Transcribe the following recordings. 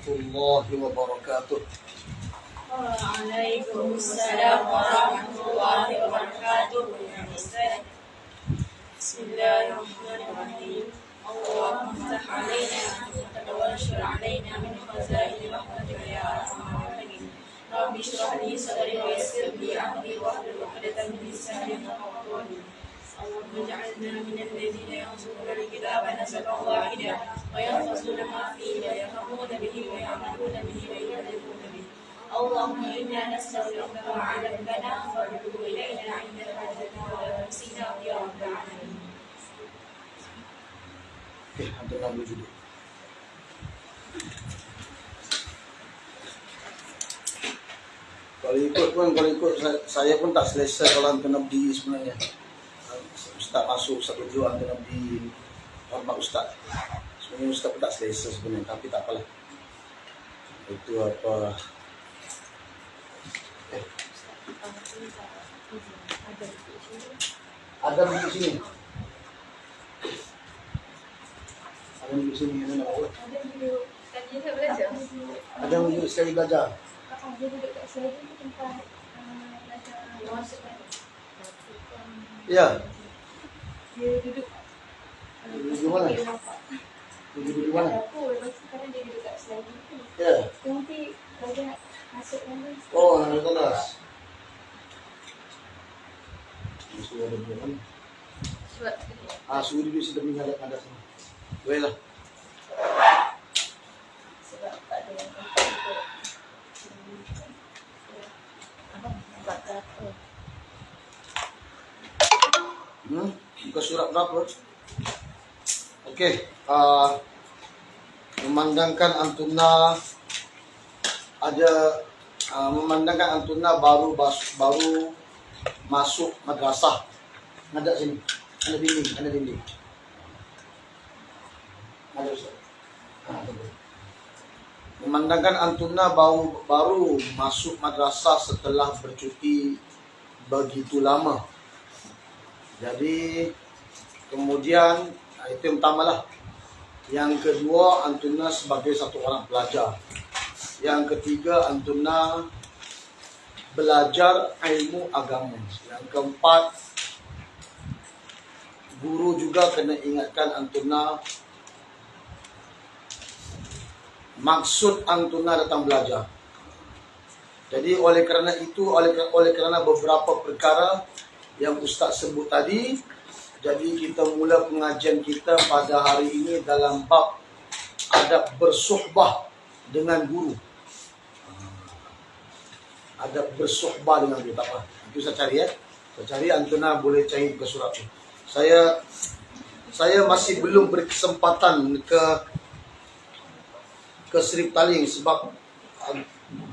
warahmatullahi wabarakatuh. Waalaikumsalam warahmatullahi wabarakatuh. Bismillahirrahmanirrahim. Allahumma ftah alaina wa anshur alaina min khazaini rahmatika ya arhamar rahimin. Rabbi shrah li sadri wa yassir li amri wahlul 'uqdatam min lisani yafqahu qawli. اللهم اجعلنا من الذين ينصرون الكتاب نسأل واحدا ويحفظون ما فيه ويفهمون به ويعملون به ويحرفون به. اللهم إنا نستغفرك ما علمتنا فارده إلينا عند حاجتنا ولا نسينا يا رب العالمين. Hampir 60 judul. Kalau ikut saya pun tak selesai kalau antum Nabi sebenarnya. Ustaz masuk satu jua antum Nabi hormat Ustaz. Sebenarnya Ustaz pun tak selesai sebenarnya, tapi tak apalah. Itu apa? Ada di sini. Ada di sini mana nak buat? Ada video sekali belajar. Ya. Dia duduk Di mana? Duduk di mana? sekarang dia duduk kat selagi tu. Ya. Nanti belajar masuk kan. Oh, ada kelas. Sudah ada bukan? Sebab Sudah dia sudah menghadap ada sini. Baiklah. sebab tak ada yang Buka surat berapa? Okey. Memandangkan antuna baru masuk madrasah. Ada sini. Ada dinding. Ada Ustaz. Memandangkan antuna baru masuk madrasah setelah bercuti begitu lama. Jadi kemudian itu yang pertamalah. Yang kedua, antuna sebagai satu orang pelajar. Yang ketiga, antuna belajar ilmu agama. Yang keempat, guru juga kena ingatkan antuna maksud antuna datang belajar. Jadi oleh kerana itu, oleh kerana beberapa perkara yang Ustaz sebut tadi, jadi kita mula pengajian kita pada hari ini dalam bab adab bersuhbah dengan guru. Adab bersuhbah dengan guru, tak apa. Itu saya cari ya. Saya cari, antuna boleh cari ke surat itu. Saya masih belum berkesempatan ke Sri Petaling sebab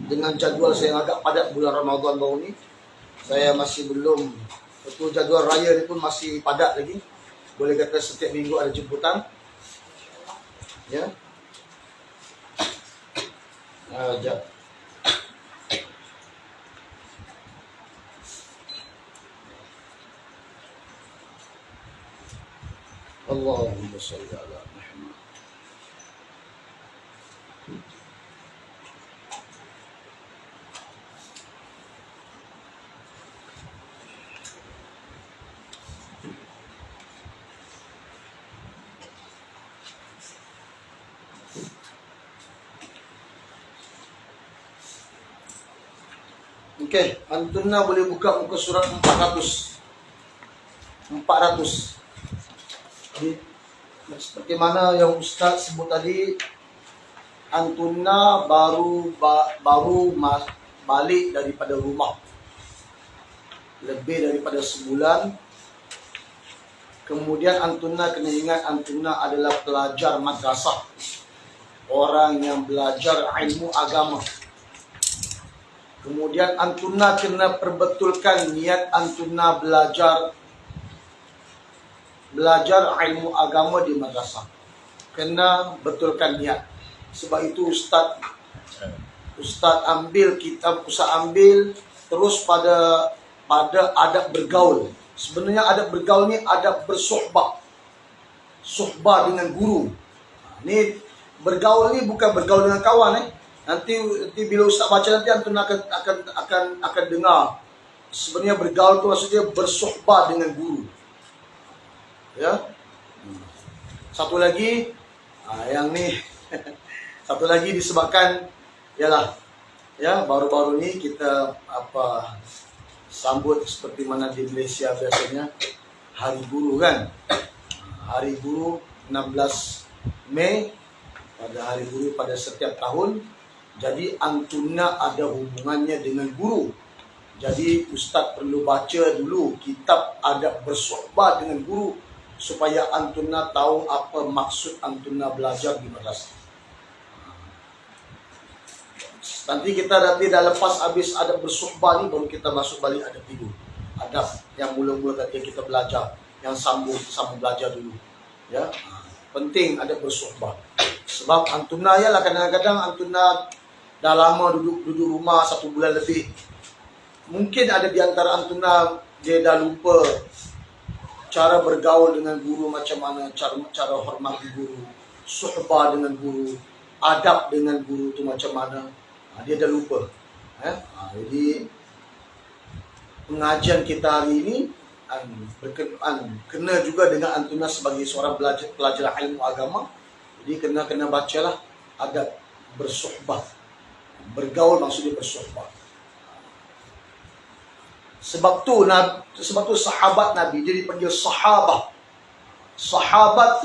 dengan jadual saya agak padat bulan Ramadan baru ni. Saya masih belum, betul jadual raya ni pun masih padat lagi. Boleh kata setiap minggu ada jemputan. Ya. Sekejap. Allahumma salli ala Muhammad. Okey, antuna boleh buka muka surat 400. Jadi, seperti mana yang Ustaz sebut tadi, antuna baru balik daripada rumah lebih daripada sebulan. Kemudian antuna kena ingat, antuna adalah pelajar madrasah, orang yang belajar ilmu agama. Kemudian antuna kena perbetulkan niat antuna belajar ilmu agama di madrasah. Kena betulkan niat. Sebab itu Ustaz ambil terus pada adab bergaul. Sebenarnya adab bergaul ni adab bersuhbah. Suhbah dengan guru. Ni bergaul ni bukan bergaul dengan kawan Nanti bila ustaz baca nanti antum akan dengar. Sebenarnya bergaul tu maksudnya bersohbah dengan guru. Ya. Satu lagi yang ni satu lagi disebabkan ialah ya baru-baru ni kita sambut seperti mana di Malaysia biasanya Hari Guru kan. Hari Guru 16 Mei pada Hari Guru pada setiap tahun. Jadi antuna ada hubungannya dengan guru. Jadi ustaz perlu baca dulu kitab adab bersohbah dengan guru supaya antuna tahu apa maksud antuna belajar di madrasah. Nanti dah lepas habis adab bersohbah ni baru kita masuk balik adab tidur. Adab yang mula-mula tadi kita belajar, yang sambung belajar dulu. Ya. Penting adab bersohbah. Sebab antuna ialah kadang-kadang antuna dah lama duduk rumah 1 bulan lebih. Mungkin ada di antara antuna dia dah lupa cara bergaul dengan guru macam mana, cara hormat guru, suhbah dengan guru, adab dengan guru tu macam mana. Dia dah lupa. Jadi pengajian kita hari ini kena juga dengan antuna sebagai seorang pelajar ilmu agama. Jadi kena bacalah adab bersuhbah. Bergaul maksudnya bersuhbah. Sebab tu sahabat Nabi dia dipanggil sahabah. Sahabah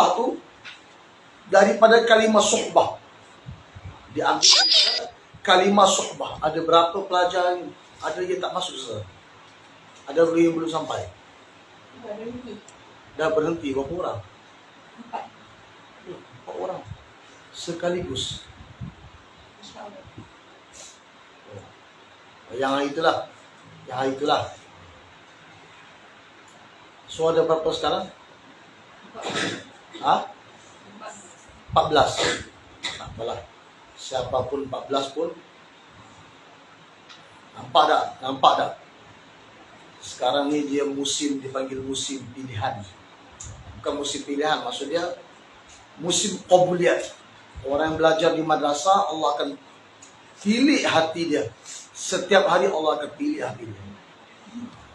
tu daripada kalimah suhbah. Diambil kalimah suhbah. Ada berapa pelajar ini? Ada yang tak masuk sah. Ada yang belum sampai. Dah berhenti berapa orang? 4 orang sekaligus. Yang hari itulah. So ada berapa sekarang? 14. Tak apalah. Siapapun 14 pun. Nampak tak? Sekarang ni dia dipanggil musim pilihan. Bukan musim pilihan, maksudnya musim qabuliat. Orang yang belajar di madrasah, Allah akan pilih hati dia. Setiap hari Allah akan pilih hati dia.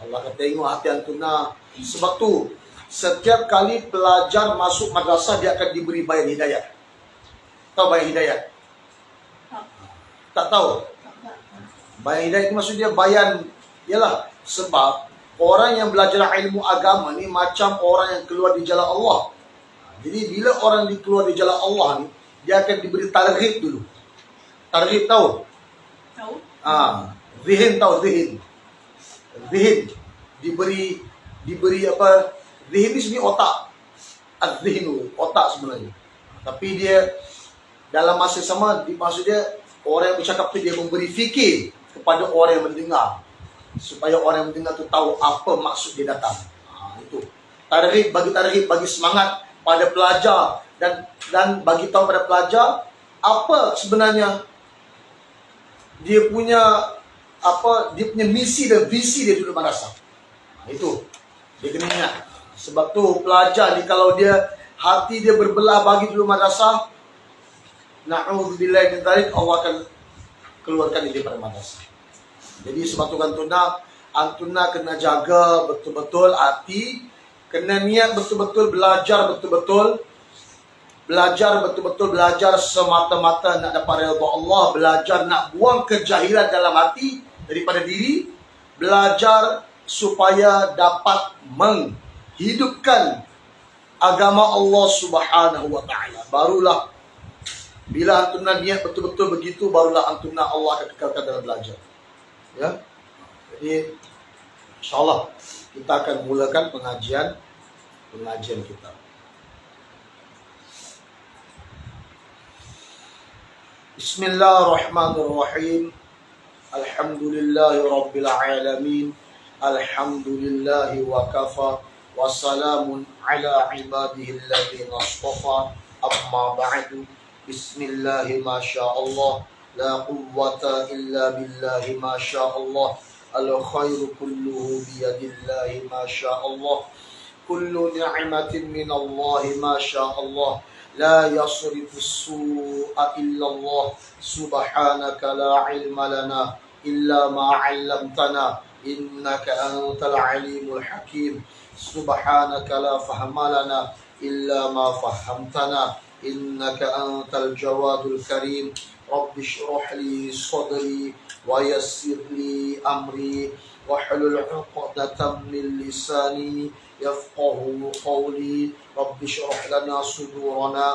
Allah akan tengok hati antuna. Sebab tu setiap kali pelajar masuk madrasah dia akan diberi bayan hidayat. Tahu bayan hidayat? Tak tahu? Bayan hidayat itu maksudnya bayan. Yalah, sebab orang yang belajar ilmu agama ni macam orang yang keluar di jalan Allah. Jadi bila orang keluar di jalan Allah ni, dia akan diberi targhib dulu. Targhib tahu? Tahu. Zihin tahu zihin. Zihin diberi apa? Zihin ni sebenarnya otak. Az-zihnu, otak sebenarnya. Tapi dia dalam masa sama maksudnya orang yang bercakap tu dia memberi fikir kepada orang yang mendengar supaya orang yang mendengar tu tahu apa maksud dia datang. Itu. Targhib, bagi semangat pada pelajar dan bagi tahu pada pelajar apa sebenarnya dia punya misi dan visi dia dulu madrasah. Itu dia kena ingat. Sebab tu pelajar ni kalau dia hati dia berbelah bagi dulu madrasah, na'udzubillah min dzalik, Allah akan keluarkan dia daripada madrasah. Jadi sebab tu antuna kena jaga betul-betul hati, kena niat betul-betul belajar betul-betul. Belajar semata-mata nak dapat redha Allah, belajar nak buang kejahilan dalam hati daripada diri, belajar supaya dapat menghidupkan agama Allah Subhanahu wa taala. Barulah bila antuna niat betul-betul begitu, barulah antuna Allah akan kekalkan dalam belajar. Ya. Jadi insyaallah kita akan mulakan pengajian kita. Bismillahirrahmanirrahim. Alhamdulillahi rabbil alamin. Alhamdulillahi wa kafa. Wassalamun ala ibadihi alladhina astafa. Amma ba'du. Bismillahi ma sya'allah. La quwwata illa billahi ma sya'allah. Al-khairu kulluhu biyadillahi ma sya'allah. Kullu ni'matin minallahi ma sya'allah. لا يصرف السوء إلا الله سبحانك لا علم لنا إلا ما علمتنا إنك أنت العليم الحكيم سبحانك لا فهم لنا إلا ما فهمتنا إنك أنت الجواد الكريم رب اشرح لي صدري ويسر لي أمري واحلل عقدة من لساني يفقه قولي رب اشرح لنا صدورنا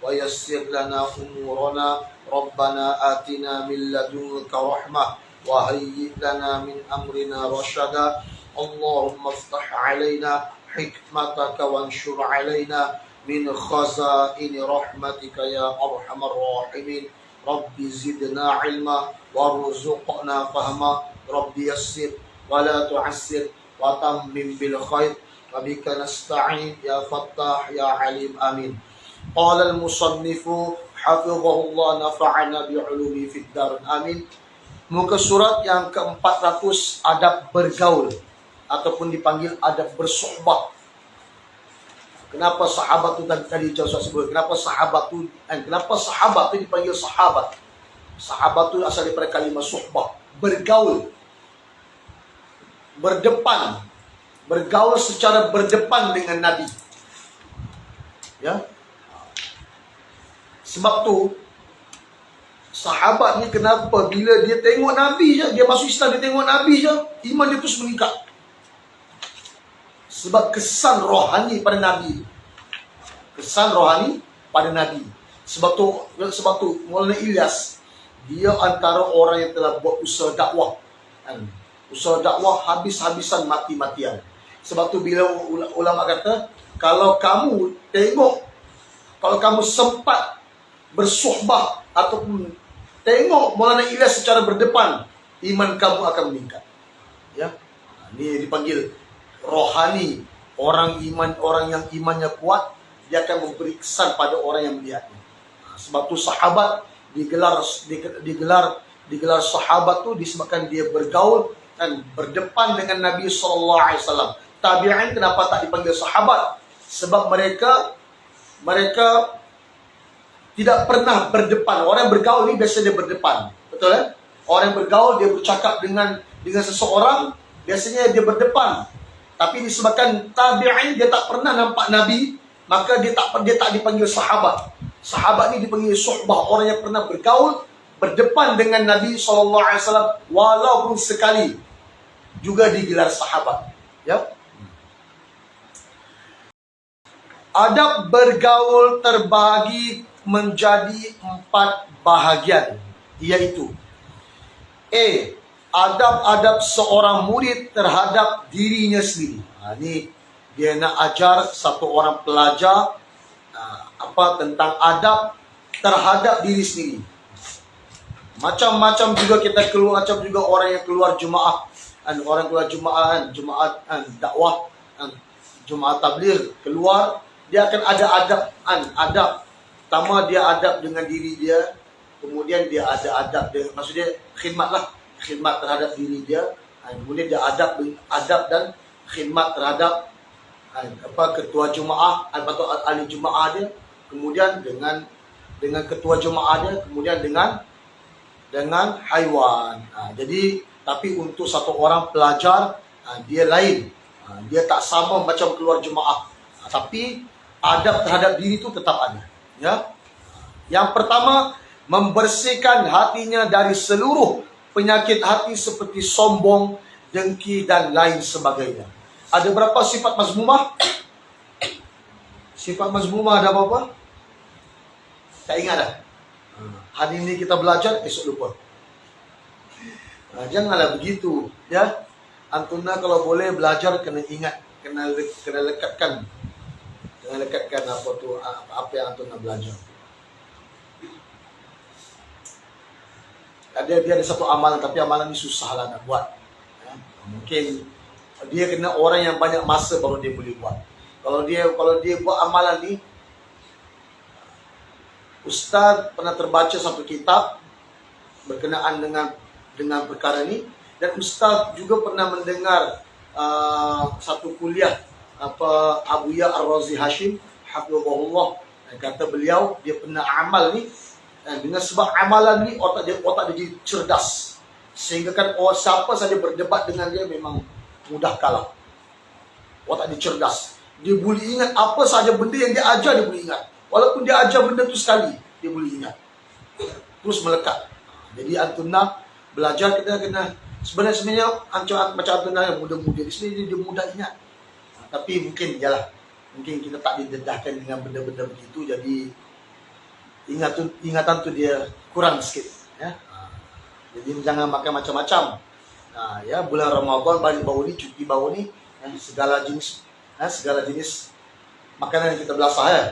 ويسر لنا أمورنا ربنا آتنا من لدنك رحمة وهيئ لنا من أمرنا رشدا اللهم افتح علينا حكمتك وانشر علينا من خزائن رحمتك يا أرحم الراحمين رب زدنا علما وارزقنا فهما رب يسر ولا تعسر وتمم بالخير وبك نستعين يا فتاح يا عليم آمين قال المصنف حفظه الله نفعنا بعلومه في الدار آمين. Muka surat yang ke-400 adab bergaul ataupun dipanggil adab bersohbah. Kenapa sahabat tu tadi Ustaz sebut? Kenapa sahabat tu dipanggil sahabat? Sahabat tu asal daripada kalimah sohbah, bergaul, berdepan, bergaul secara berdepan dengan Nabi. Ya. Sebab tu sahabat ni kenapa bila dia tengok Nabi je, dia masuk Islam, dia tengok Nabi je, iman dia terus meningkat. Sebab kesan rohani pada Nabi. Kesan rohani pada Nabi. Sebab tu Maulana Ilyas, dia antara orang yang telah buat usaha dakwah. Usaha dakwah habis-habisan, mati-matian. Sebab tu bila ulama kata, kalau kamu sempat bersohbah ataupun tengok Maulana Ilyas secara berdepan, iman kamu akan meningkat. Ya, ini dipanggil rohani. Orang yang imannya kuat, dia akan memberi kesan pada orang yang melihatnya. Sebab tu sahabat digelar sahabat tu disebabkan dia bergaul dan berdepan dengan Nabi SAW. Tabi'in kenapa tak dipanggil sahabat? Sebab mereka tidak pernah berdepan. Orang yang bergaul ni biasa dia berdepan. Betul kan? Orang yang bergaul, dia bercakap dengan seseorang, biasanya dia berdepan. Tapi disebabkan tabi'in dia tak pernah nampak Nabi, maka dia tak dipanggil sahabat. Sahabat ni dipanggil suhbah, orang yang pernah bergaul, berdepan dengan Nabi SAW walaupun sekali, juga digelar sahabat. Ya. Adab bergaul terbagi menjadi 4 bahagian, iaitu A. Adab-adab seorang murid terhadap dirinya sendiri. Ini dia nak ajar satu orang pelajar tentang adab terhadap diri sendiri. Macam-macam juga kita keluar, macam juga orang yang keluar Jumaat, orang keluar Jumaat dakwah, Jumaat tabligh keluar, dia akan ada adab. Pertama dia adab dengan diri dia, kemudian dia ada adab dia, maksudnya khidmat terhadap diri dia, kemudian dia adab dan khidmat terhadap ketua Jumaah atau ahli Jumaah dia, kemudian dengan ketua Jumaah dia, kemudian dengan haiwan. Jadi tapi untuk satu orang pelajar dia lain, dia tak sama macam keluar Jumaah, tapi adab terhadap diri itu tetap ada. Ya. Yang pertama, membersihkan hatinya dari seluruh penyakit hati seperti sombong, dengki dan lain sebagainya. Ada berapa sifat mazmumah? Sifat mazmumah ada berapa? Tak ingat dah. Hari ini kita belajar, esok lupa. Janganlah begitu, ya. Antuna kalau boleh belajar kena ingat, kena lekatkan apa yang Antuna belajar. Dia ada satu amalan, tapi amalan ini susah lah nak buat. Ya. Mungkin dia kena orang yang banyak masa baru dia boleh buat. Kalau dia buat amalan ni, Ustaz pernah terbaca satu kitab berkenaan dengan perkara ni, dan Ustaz juga pernah mendengar satu kuliah Abu Ya Ar-Razi Hashim hafizahullah, Dan kata beliau, dia pernah amal ni, dengan sebab amalan ni otak dia jadi cerdas. Sehingga kan siapa saja berdebat dengan dia memang mudah kalah. Otak dia cerdas. Dia boleh ingat apa saja benda yang dia ajar, dia boleh ingat. Walaupun dia ajar benda tu sekali, dia boleh ingat. Terus melekat. Jadi Antuna belajar, kita kena sebenarnya macam Antuna yang muda-muda di sini, dia mudah ingat. Tapi mungkin mungkin kita tak didedahkan dengan benda-benda begitu, jadi ingatan tu dia kurang sikit, ya. Jadi jangan makan macam-macam. Ya, bulan Ramadan balik bau ni, cuti bau ni, segala jenis makanan yang kita belasah, ya.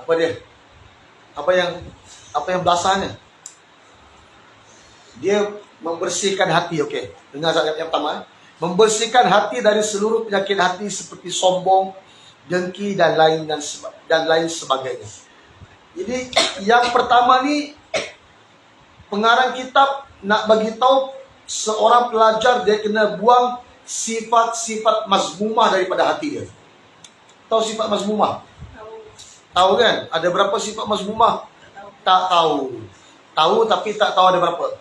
Apa dia? Apa yang belasahnya? Dia membersihkan hati, okey. Dengar ayat yang pertama. Membersihkan hati dari seluruh penyakit hati seperti sombong, dengki dan lain sebagainya. Jadi yang pertama ni, pengarang kitab nak bagi tahu seorang pelajar dia kena buang sifat-sifat mazmumah daripada hati dia. Tahu sifat mazmumah? Tahu kan? Ada berapa sifat mazmumah? Tak tahu. Tahu tapi tak tahu ada berapa.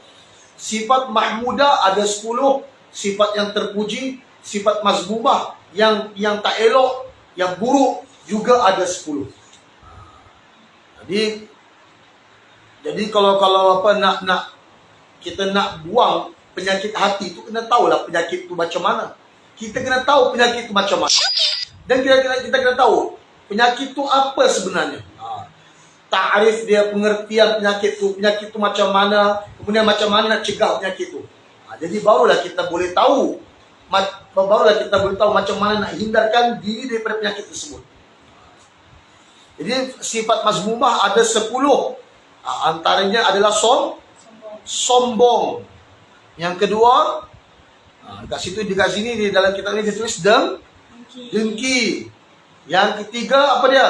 Sifat mahmudah ada 10, sifat yang terpuji, sifat mazmumah yang tak elok, yang buruk juga ada 10. Jadi kalau kita nak buang penyakit hati tu, kena tahulah penyakit tu macam mana. Kita kena tahu penyakit tu macam mana. Dan kita kena tahu penyakit tu apa sebenarnya. Ta'rif dia, pengertian penyakit tu macam mana, kemudian macam mana nak cegah penyakit tu. Jadi barulah kita boleh tahu macam mana nak hindarkan diri daripada penyakit tersebut. Jadi sifat mazmumah ada 10. Antaranya adalah sombong. Yang kedua, kat sini di dalam kitab ini ditulis dengki. Yang ketiga apa dia?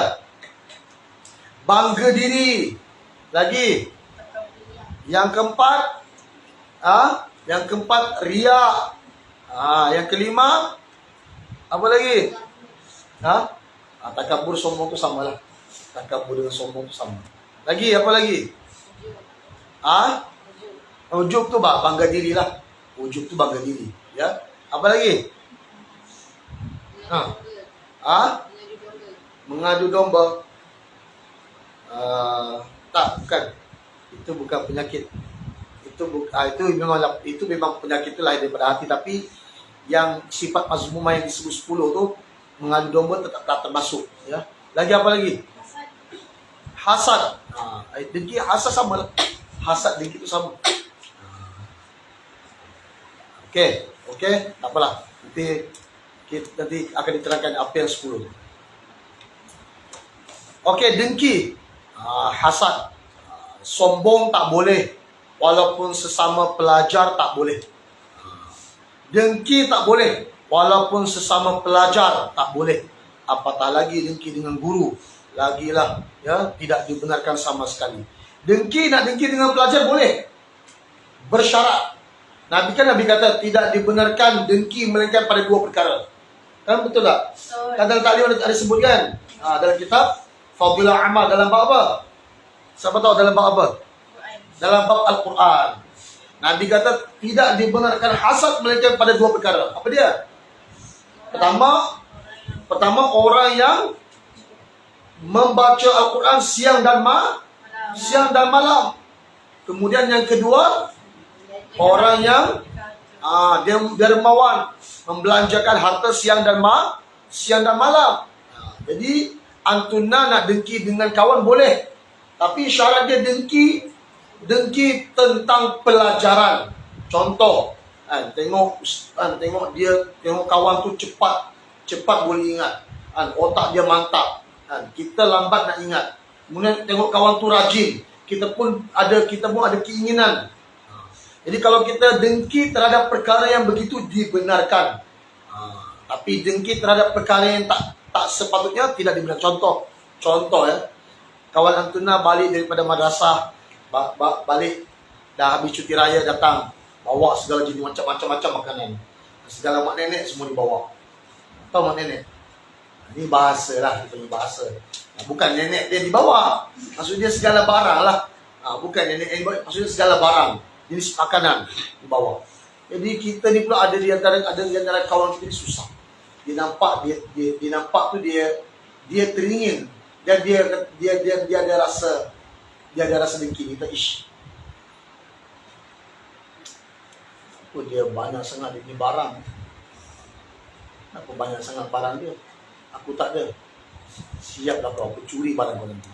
Bangga diri. Lagi. Yang keempat riak. Yang kelima apa lagi? Takabur, sombong tu samalah. Takabur dengan sombong tu sama. Lagi apa lagi? Ujub tu bangga diri lah. Ujub tu bangga diri, ya. Apa lagi? Mengadu domba. Bukan. Itu bukan penyakit. Itu memang penyakit itu lahir daripada hati, tapi yang sifat mazmumah yang disebut 10 tu mengadu domba tak termasuk, ya. Lagi apa lagi? Hasad. Dengki hasad sama lah. Hasad dengki itu sama. Okey, tak apalah. Nanti akan diterangkan apa yang 10 tu. Okey, dengki, hasad, sombong tak boleh, walaupun sesama pelajar tak boleh. Dengki tak boleh, walaupun sesama pelajar tak boleh. Apatah lagi dengki dengan guru, lagilah, ya, tidak dibenarkan sama sekali. Nak dengki dengan pelajar boleh, bersyarat. Nabi kata tidak dibenarkan dengki melainkan pada 2 perkara. Kan betul tak? Kadang tadi ada sebutkan dalam kitab Fadilah Amal, dalam bab apa? Siapa tahu dalam bab apa? Dalam bab Al-Quran. Nabi kata tidak dibenarkan hasad melainkan pada 2 perkara. Apa dia? Pertama orang yang membaca Al-Quran siang dan malam. Kemudian yang kedua, orang yang dia dermawan, membelanjakan harta siang dan malam. Jadi Antuna nak dengki dengan kawan boleh, tapi syarat dia dengki tentang pelajaran. Contoh, tengok kawan tu cepat boleh ingat, otak dia mantap, kita lambat nak ingat. Kemudian tengok kawan tu rajin, kita pun ada keinginan. Jadi kalau kita dengki terhadap perkara yang begitu dibenarkan, tapi dengki terhadap perkara yang tak sepatutnya tidak dibenarkan. Contoh ya, kawan Antuna balik daripada madrasah, balik dah habis cuti raya, datang bawa segala jenis macam-macam makanan, segala mak nenek semua dibawa. Tahu mak nenek? Ini bahasa lah, kita punya bahasa. Bukan nenek dia dibawa. Maksud dia segala barang lah. Bukan nenek dia dibawa. Maksudnya segala barang. Jenis makanan dibawa. Jadi kita ni pula ada di antara kawan kita ni susah. Dia nampak tu dia teringin dan dia ada rasa dengki. Kita dia banyak sangat ini barang. Kenapa banyak sangat barang dia? Aku tak ada. Siaplah kau, aku curi barang kau nanti.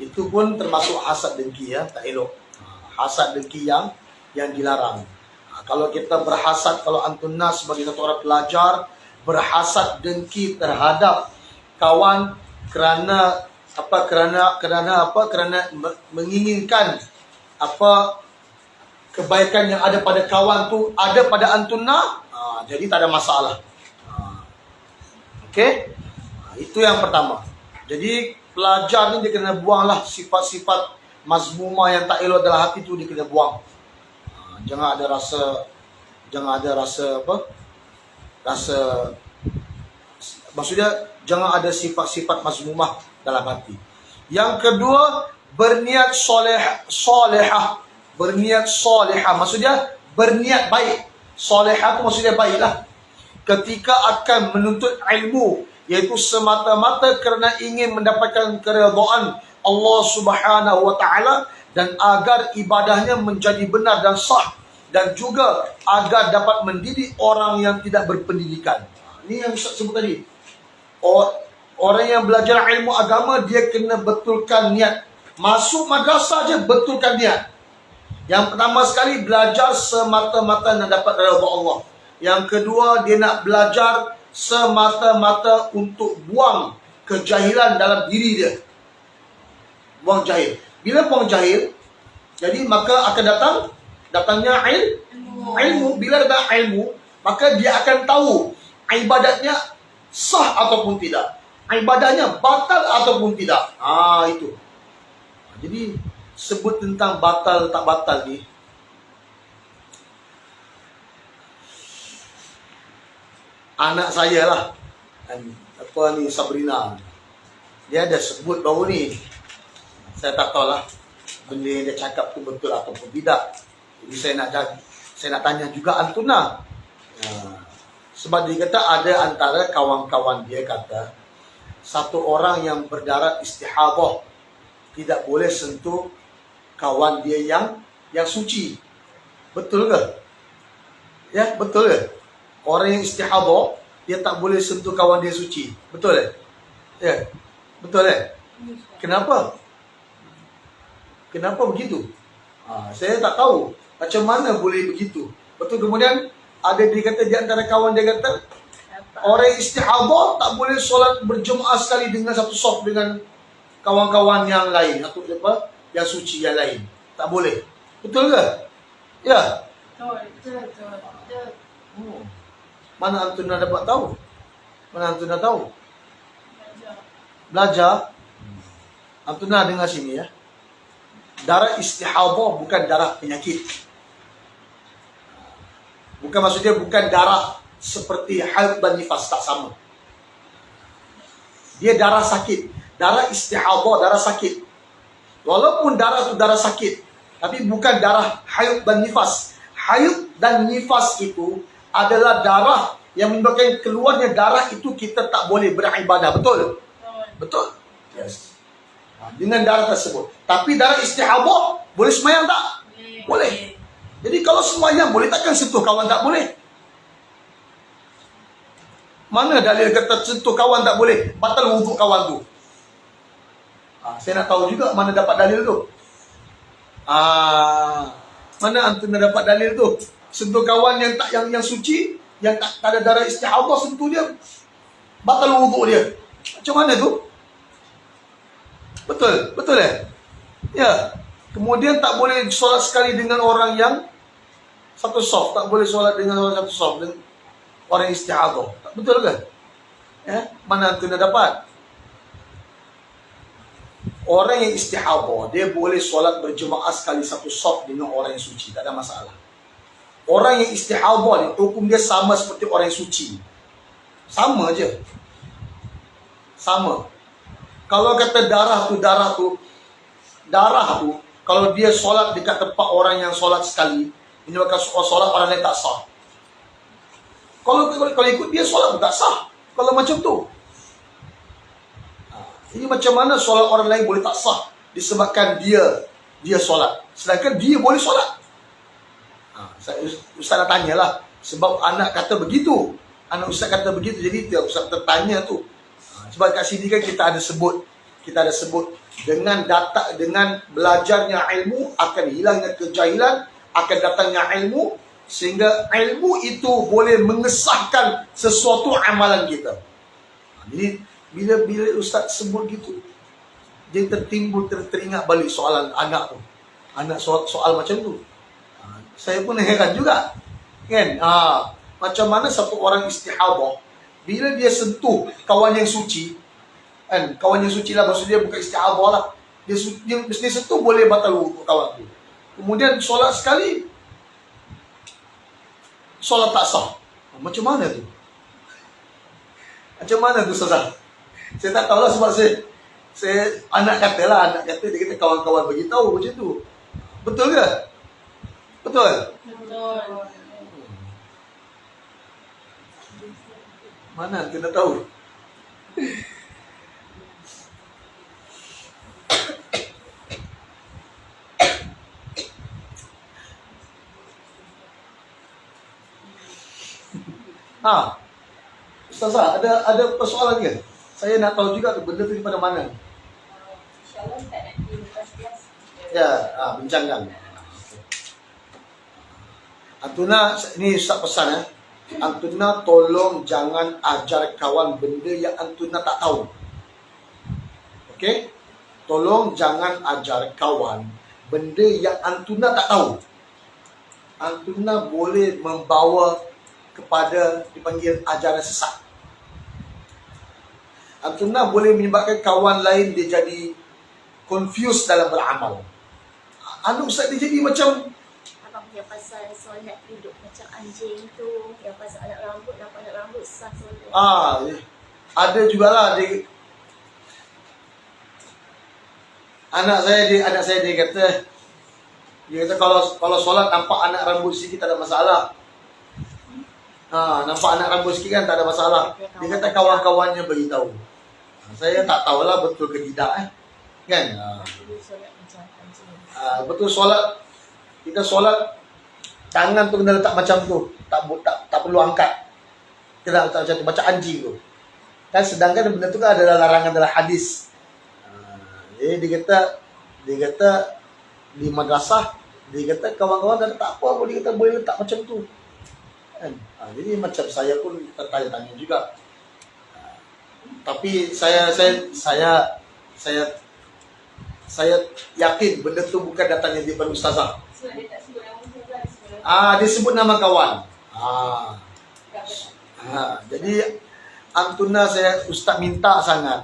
Itu pun termasuk hasad dengki ya, tak elok. Hasad dengki yang dilarang. Kalau kita berhasad, kalau Antun Nas sebagai satu orang pelajar berhasad dengki terhadap kawan kerana menginginkan kebaikan yang ada pada kawan tu ada pada Antun Nas, jadi tak ada masalah. Okey? Itu yang pertama. Jadi pelajar ni dia kena buanglah sifat-sifat mazmumah yang tak elok dalam hati tu, dia kena buang. Jangan ada rasa maksudnya jangan ada sifat-sifat mazmumah dalam hati. Yang kedua, berniat solehah. Berniat solehah maksudnya berniat baik. Solehah tu maksudnya baiklah. Ketika akan menuntut ilmu, iaitu semata-mata kerana ingin mendapatkan keridhaan Allah Subhanahu wa taala dan agar ibadahnya menjadi benar dan sah, dan juga agar dapat mendidik orang yang tidak berpendidikan. Ini yang Ustaz sebut tadi. Orang yang belajar ilmu agama, dia kena betulkan niat. Masuk madrasah je betulkan niat. Yang pertama sekali, belajar semata-mata nak dapat redha Allah. Yang kedua, dia nak belajar semata-mata untuk buang kejahilan dalam diri dia. Buang jahil. Bila buang jahil, jadi maka akan datangnya ilmu. Bila datang ilmu, maka dia akan tahu ibadatnya sah ataupun tidak. Ibadahnya batal ataupun tidak. Itu. Jadi sebut tentang batal tak batal ni, anak saya lah, Sabrina, dia ada sebut baru ni. Saya tak tahu lah benda yang dia cakap tu betul ataupun tidak. Jadi saya nak tanya juga Antuna. Sebab dia kata ada antara kawan-kawan dia kata satu orang yang berdarah istihadah tidak boleh sentuh kawan dia yang suci. Betul ke? Ya, betul ke? Orang yang istihadah, dia tak boleh sentuh kawan dia suci. Betul ke? Ya, betul ke? Kenapa? Kenapa begitu? Saya tak tahu macam mana boleh begitu. Betul, kemudian ada dia kata di antara kawan dia kata orang istihadah tak boleh solat berjemaah sekali dengan satu saf dengan kawan-kawan yang lain atau apa yang suci yang lain. Tak boleh. Betul ke? Ya. Betul. Mana Antuna dapat tahu? Mana Antuna tahu? Belajar. Antuna dengar sini ya. Darah istihadah bukan darah penyakit. Bukan, maksudnya bukan darah seperti haid dan nifas, tak sama. Dia darah sakit. Darah istihadah, darah sakit. Walaupun darah itu darah sakit, tapi bukan darah haid dan nifas. Haid dan nifas itu adalah darah yang menyebabkan keluarnya darah itu kita tak boleh beribadah. Betul? Betul? Yes. Dengan darah tersebut. Tapi darah istihadah boleh sembahyang tak? Boleh. Jadi kalau sembahyang boleh, takkan sentuh kawan tak boleh? Mana dalil kata sentuh kawan tak boleh? Batal wuduk kawan tu. Saya nak tahu juga mana dapat dalil tu. Mana Antuna dapat dalil tu? Sentuh kawan yang suci, yang tak ada darah istihadah, sentuh dia, batal wuduk dia. Macam mana tu? Betul? Betul ya? Kemudian tak boleh solat sekali dengan orang yang satu saf. Tak boleh solat dengan orang satu saf, dengan orang istihadah. Betul ke? Ya? Mana Antuna dapat? Orang yang istihadah, dia boleh solat berjemaah sekali satu saf dengan orang yang suci. Tak ada masalah. Orang yang istihadah ni, hukum dia sama seperti orang yang suci. Sama je. Sama. Kalau kata darah tu, kalau dia solat dekat tempat orang yang solat sekali, menyebabkan solat orang lain tak sah. Kalau ikut dia solat pun tak sah. Kalau macam tu. Ini macam mana solat orang lain boleh tak sah disebabkan dia solat, sedangkan dia boleh solat. Ustaz nak tanyalah, sebab anak kata begitu, anak ustaz kata begitu, jadi ustaz tertanya tu. Sebab kat sini kan kita ada sebut dengan belajarnya ilmu akan hilangnya kejahilan, akan datangnya ilmu, sehingga ilmu itu boleh mengesahkan sesuatu amalan kita. Jadi bila ustaz sebut gitu, dia teringat balik soalan anak tu. Anak soal macam tu. Saya pun heran juga. Kan? Macam mana satu orang istihadah, bila dia sentuh kawan yang suci, kan? Kawan yang suci lah, maksud dia bukan istihadah lah. Dia sentuh boleh batal wuduk kawan tu. Kemudian solat sekali, solat tak sah. Macam mana tu? Macam mana tu Ustazah? Saya tak tahulah, sebab saya anak kata dia kata kawan-kawan beritahu macam tu. Betul ke? Betul? Betul. Mana kita nak tahu? Ustazah, ada persoalan ke? Saya nak tahu juga tu benda tu daripada mana. InsyaAllah tak nak dilepas kelas. Ya, bincangkan. Antuna, ini Ustaz pesan Antuna tolong jangan ajar kawan benda yang Antuna tak tahu. Okey? Tolong jangan ajar kawan benda yang Antuna tak tahu. Antuna boleh membawa kepada dipanggil ajaran sesat. Antuna boleh menyebabkan kawan lain dia jadi confused dalam beramal. Ustaz dia jadi macam Yang pasal solat duduk macam anjing tu, yang pasal anak rambut, nampak anak rambut sah solat. Ada jugalah anak saya dia kata kalau solat nampak anak rambut sikit tak ada masalah. Nampak anak rambut sikit kan tak ada masalah. Dia kata kawan-kawannya beritahu. Saya tak tahulah betul ke tidak kan. Solat macam anjing. Betul solat, kita solat tangan tu kena letak macam tu, tak perlu angkat, kena letak macam tu, macam anjing tu kan. Sedangkan benda tu kan adalah larangan dalam hadis. Jadi dia kata di madrasah, dia kata kawan-kawan tak apa, dia kata boleh letak macam tu kan. Jadi macam saya pun tertanya-tanya juga. Tapi saya yakin benda tu bukan datangnya daripada ustazah. Sebab dia tak sebut nama ustazah, Dia sebut nama kawan. Jadi Antuna, Ustaz minta sangat,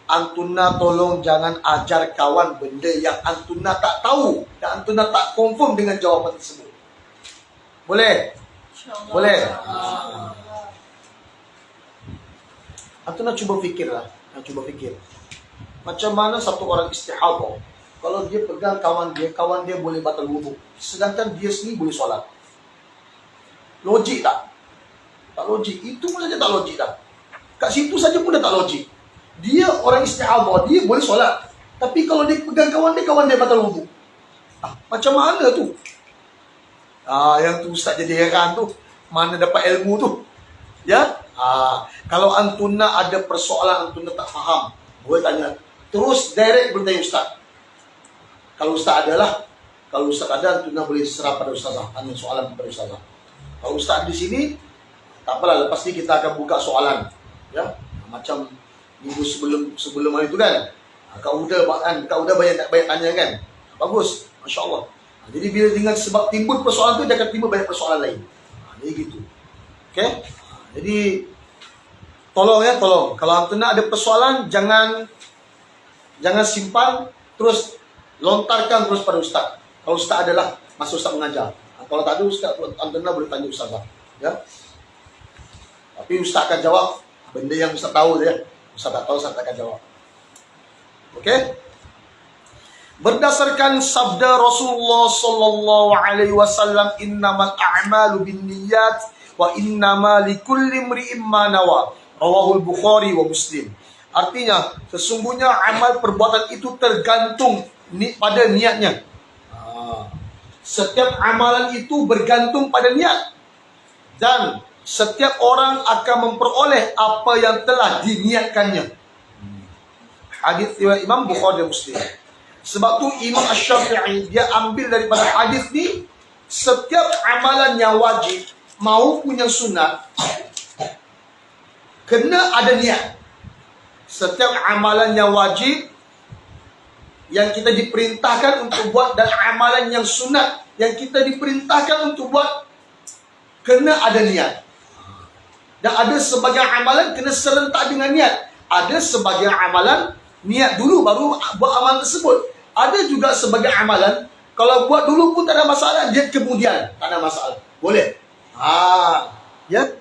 Antuna tolong jangan ajar kawan benda yang Antuna tak tahu, yang Antuna tak confirm dengan jawapan tersebut. Boleh? Boleh? Antuna cuba fikirlah. Macam mana satu orang istihadah, kalau dia pegang kawan dia boleh batal wuduk, sedangkan dia sendiri boleh solat. Logik tak? Tak logik. Itu pun saja tak logik tak? Kat situ saja pun dah tak logik. Dia orang istihadah, dia boleh solat, tapi kalau dia pegang kawan dia batal wuduk. Macam mana tu? Yang tu Ustaz jadi heran tu, mana dapat ilmu tu? Ya? Kalau Antuna ada persoalan, Antuna tak faham, boleh tanya. Terus direct boleh tanya Ustaz. Kalau Ustaz ada, Antuna boleh serah pada Ustazah, tanya soalan kepada Ustazah. Kalau Ustaz di sini, tak apalah, lepas ni kita akan buka soalan. Ya? Macam minggu sebelum hari tu kan. Kak Uda banyak tanya kan. Bagus, Masya Allah. Jadi bila dengan sebab timbul persoalan tu, dia akan timbul banyak persoalan lain. Jadi gitu. Okay? Jadi tolong. Kalau Antuna ada persoalan, jangan simpan, terus lontarkan terus pada Ustaz. Kalau Ustaz adalah masa Ustaz mengajar. Kalau tak ada Ustaz, Antuna boleh tanya Ustazah. Ya? Tapi Ustaz akan jawab benda yang Ustaz tahu dia. Ustaz tak tahu, Ustaz tak akan jawab. Okey? Berdasarkan sabda Rasulullah sallallahu alaihi wasallam, innamal a'malu binniyat wa innama likulli imri'in ma nawa. Rawahul Bukhari wa Muslim. Artinya, sesungguhnya amal perbuatan itu tergantung pada niatnya. Setiap amalan itu bergantung pada niat. Dan setiap orang akan memperoleh apa yang telah diniatkannya. Hadis riwayat Imam Bukhari dan Muslim. Sebab tu Imam Asy-Syafi'i dia ambil daripada hadis ni, setiap amalan yang wajib maupun yang sunat kena ada niat. Setiap amalan yang wajib yang kita diperintahkan untuk buat dan amalan yang sunat yang kita diperintahkan untuk buat kena ada niat. Dan ada sebagian amalan kena serentak dengan niat. Ada sebagian amalan niat dulu baru buat amalan tersebut. Ada juga sebagian amalan kalau buat dulu pun tak ada masalah, dia kemudian tak ada masalah. Boleh. Ya.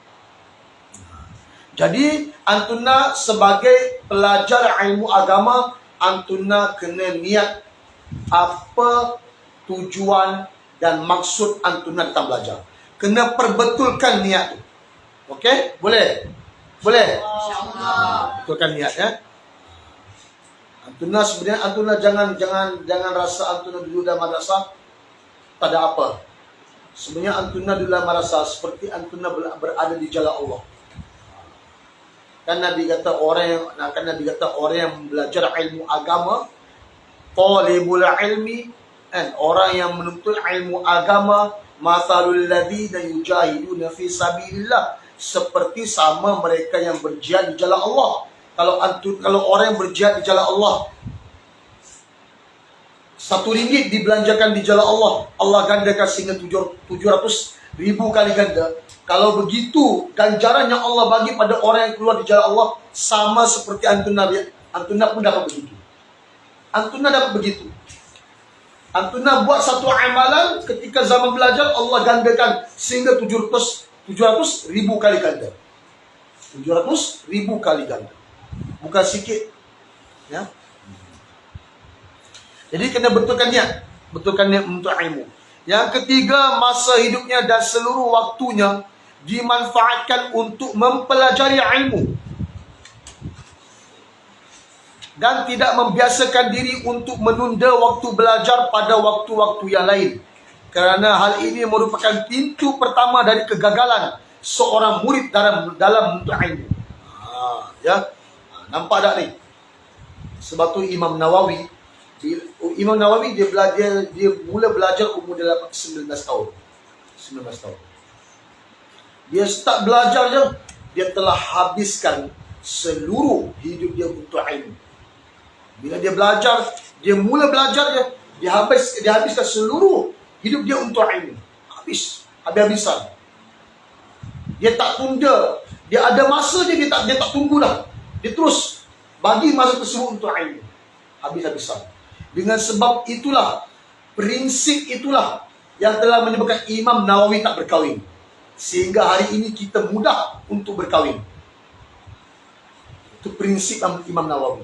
Jadi antuna sebagai pelajar ilmu agama, antuna kena niat apa tujuan dan maksud antuna datang belajar. Kena perbetulkan niat tu. Okey? Boleh? Boleh? InsyaAllah. Betulkan niat ya. Antuna sebenarnya antuna jangan rasa antuna dulu dalam madrasah tak ada apa. Sebenarnya antuna dulu dalam madrasah seperti antuna berada di jalan Allah. Kan Nabi kata orang yang belajar ilmu agama, talibul ilmi, orang yang menuntut ilmu agama, mathalul ladzina yujahiduna fi sabilillah, seperti sama mereka yang berjihad di jalan Allah. Kalau orang yang berjihad di jalan Allah, RM1 dibelanjakan di jalan Allah, Allah gandakan sehingga 700.000 kali ganda. Kalau begitu, ganjaran yang Allah bagi pada orang yang keluar di jalan Allah sama seperti antuna pun dapat begitu. Antuna dapat begitu. Antuna buat satu amalan ketika zaman belajar, Allah gandakan sehingga 700.000 kali ganda. 700.000 kali ganda. Bukan sikit. Ya. Jadi kena betulkan niat untuk ilmu. Yang ketiga, masa hidupnya dan seluruh waktunya dimanfaatkan untuk mempelajari ilmu dan tidak membiasakan diri untuk menunda waktu belajar pada waktu-waktu yang lain, kerana hal ini merupakan pintu pertama dari kegagalan seorang murid dalam menuntut ilmu. Ya, nampak tak ni? Sebab tu Imam Nawawi dia mula belajar umur dalam 19 tahun. 19 tahun. Dia start belajar je, dia telah habiskan seluruh hidup dia untuk ilmu. Bila dia belajar, dia mula belajar je, dia habiskan seluruh hidup dia untuk ilmu. Habis-habisan. Dia tak tunda. Dia ada masa dia tak tunggu dah. Dia terus bagi masa tersebut untuk ilmu. Habis-habisan. Dengan sebab itulah, prinsip itulah yang telah menyebabkan Imam Nawawi tak berkahwin. Sehingga hari ini kita mudah untuk berkahwin. Itu prinsip Imam Nawawi.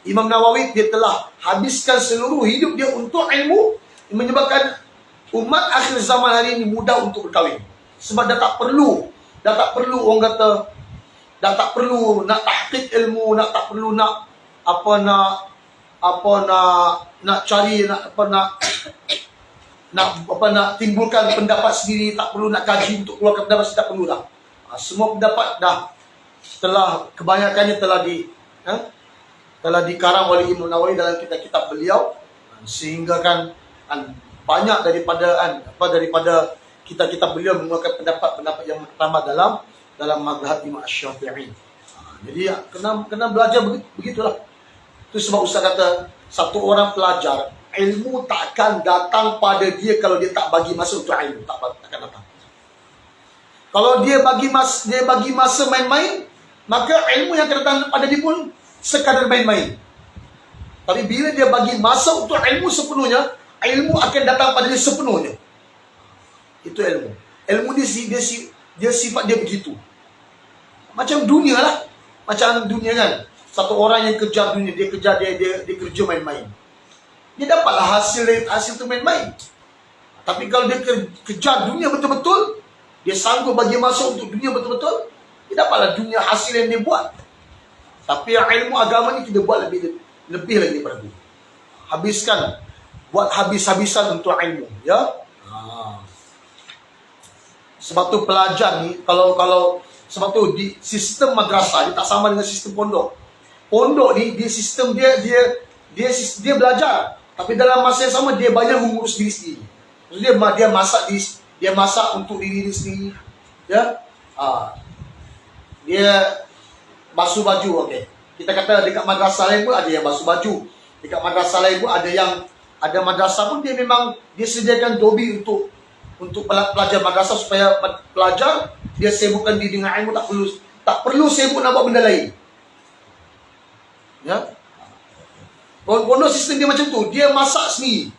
Imam Nawawi dia telah habiskan seluruh hidup dia untuk ilmu, menyebabkan umat akhir zaman hari ini mudah untuk berkahwin. Sebab dah tak perlu orang kata, dah tak perlu nak tahqiq ilmu, tak perlu nak timbulkan pendapat sendiri, tak perlu nak kaji untuk keluarkan pendapat sendiri, tak perlu dah. Semua pendapat dah kebanyakannya telah dikarang oleh Imam Nawawi dalam kitab-kitab beliau, sehingga banyak daripada kitab-kitab beliau mengeluarkan pendapat-pendapat yang pertama dalam mazhab Imam Asy-Syafi'i. Jadi kena belajar begitulah. Itu sebab Ustaz kata, satu orang pelajar, ilmu takkan datang pada dia kalau dia tak bagi masa untuk ilmu. Takkan datang. Kalau dia bagi masa main-main, maka ilmu yang akan datang pada dia pun sekadar main-main. Tapi bila dia bagi masa untuk ilmu sepenuhnya, ilmu akan datang pada dia sepenuhnya. Itu ilmu. Ilmu dia sifat dia begitu. Macam dunia lah. Macam dunia kan. satu orang yang kejar dunia, dia kerja main-main. Dia dapatlah hasil tu main-main. Tapi kalau dia kejar dunia betul-betul, dia sanggup bagi masa untuk dunia betul-betul, dia dapatlah dunia hasil yang dia buat. Tapi ilmu agama ni kita buat lebih lagi daripada itu. Habiskan, buat habis-habisan untuk ilmu, ya. Sebab tu pelajar ni, sebab tu di sistem madrasah dia tak sama dengan sistem pondok. Pondok ni sistem dia belajar, tapi dalam masa yang sama dia banyak mengurus diri sendiri. Maksudnya dia masak untuk diri sendiri, ya. Dia basuh baju, okey. Kita kata dekat madrasah lain pun ada yang basuh baju. Dekat madrasah lain pun ada madrasah pun dia memang dia sediakan dobi untuk pelajar madrasah supaya pelajar dia sibukkan diri dengan ilmu, tak perlu sibuk nak buat benda lain. Ya. Pondok sistem dia macam tu, dia masak sendiri.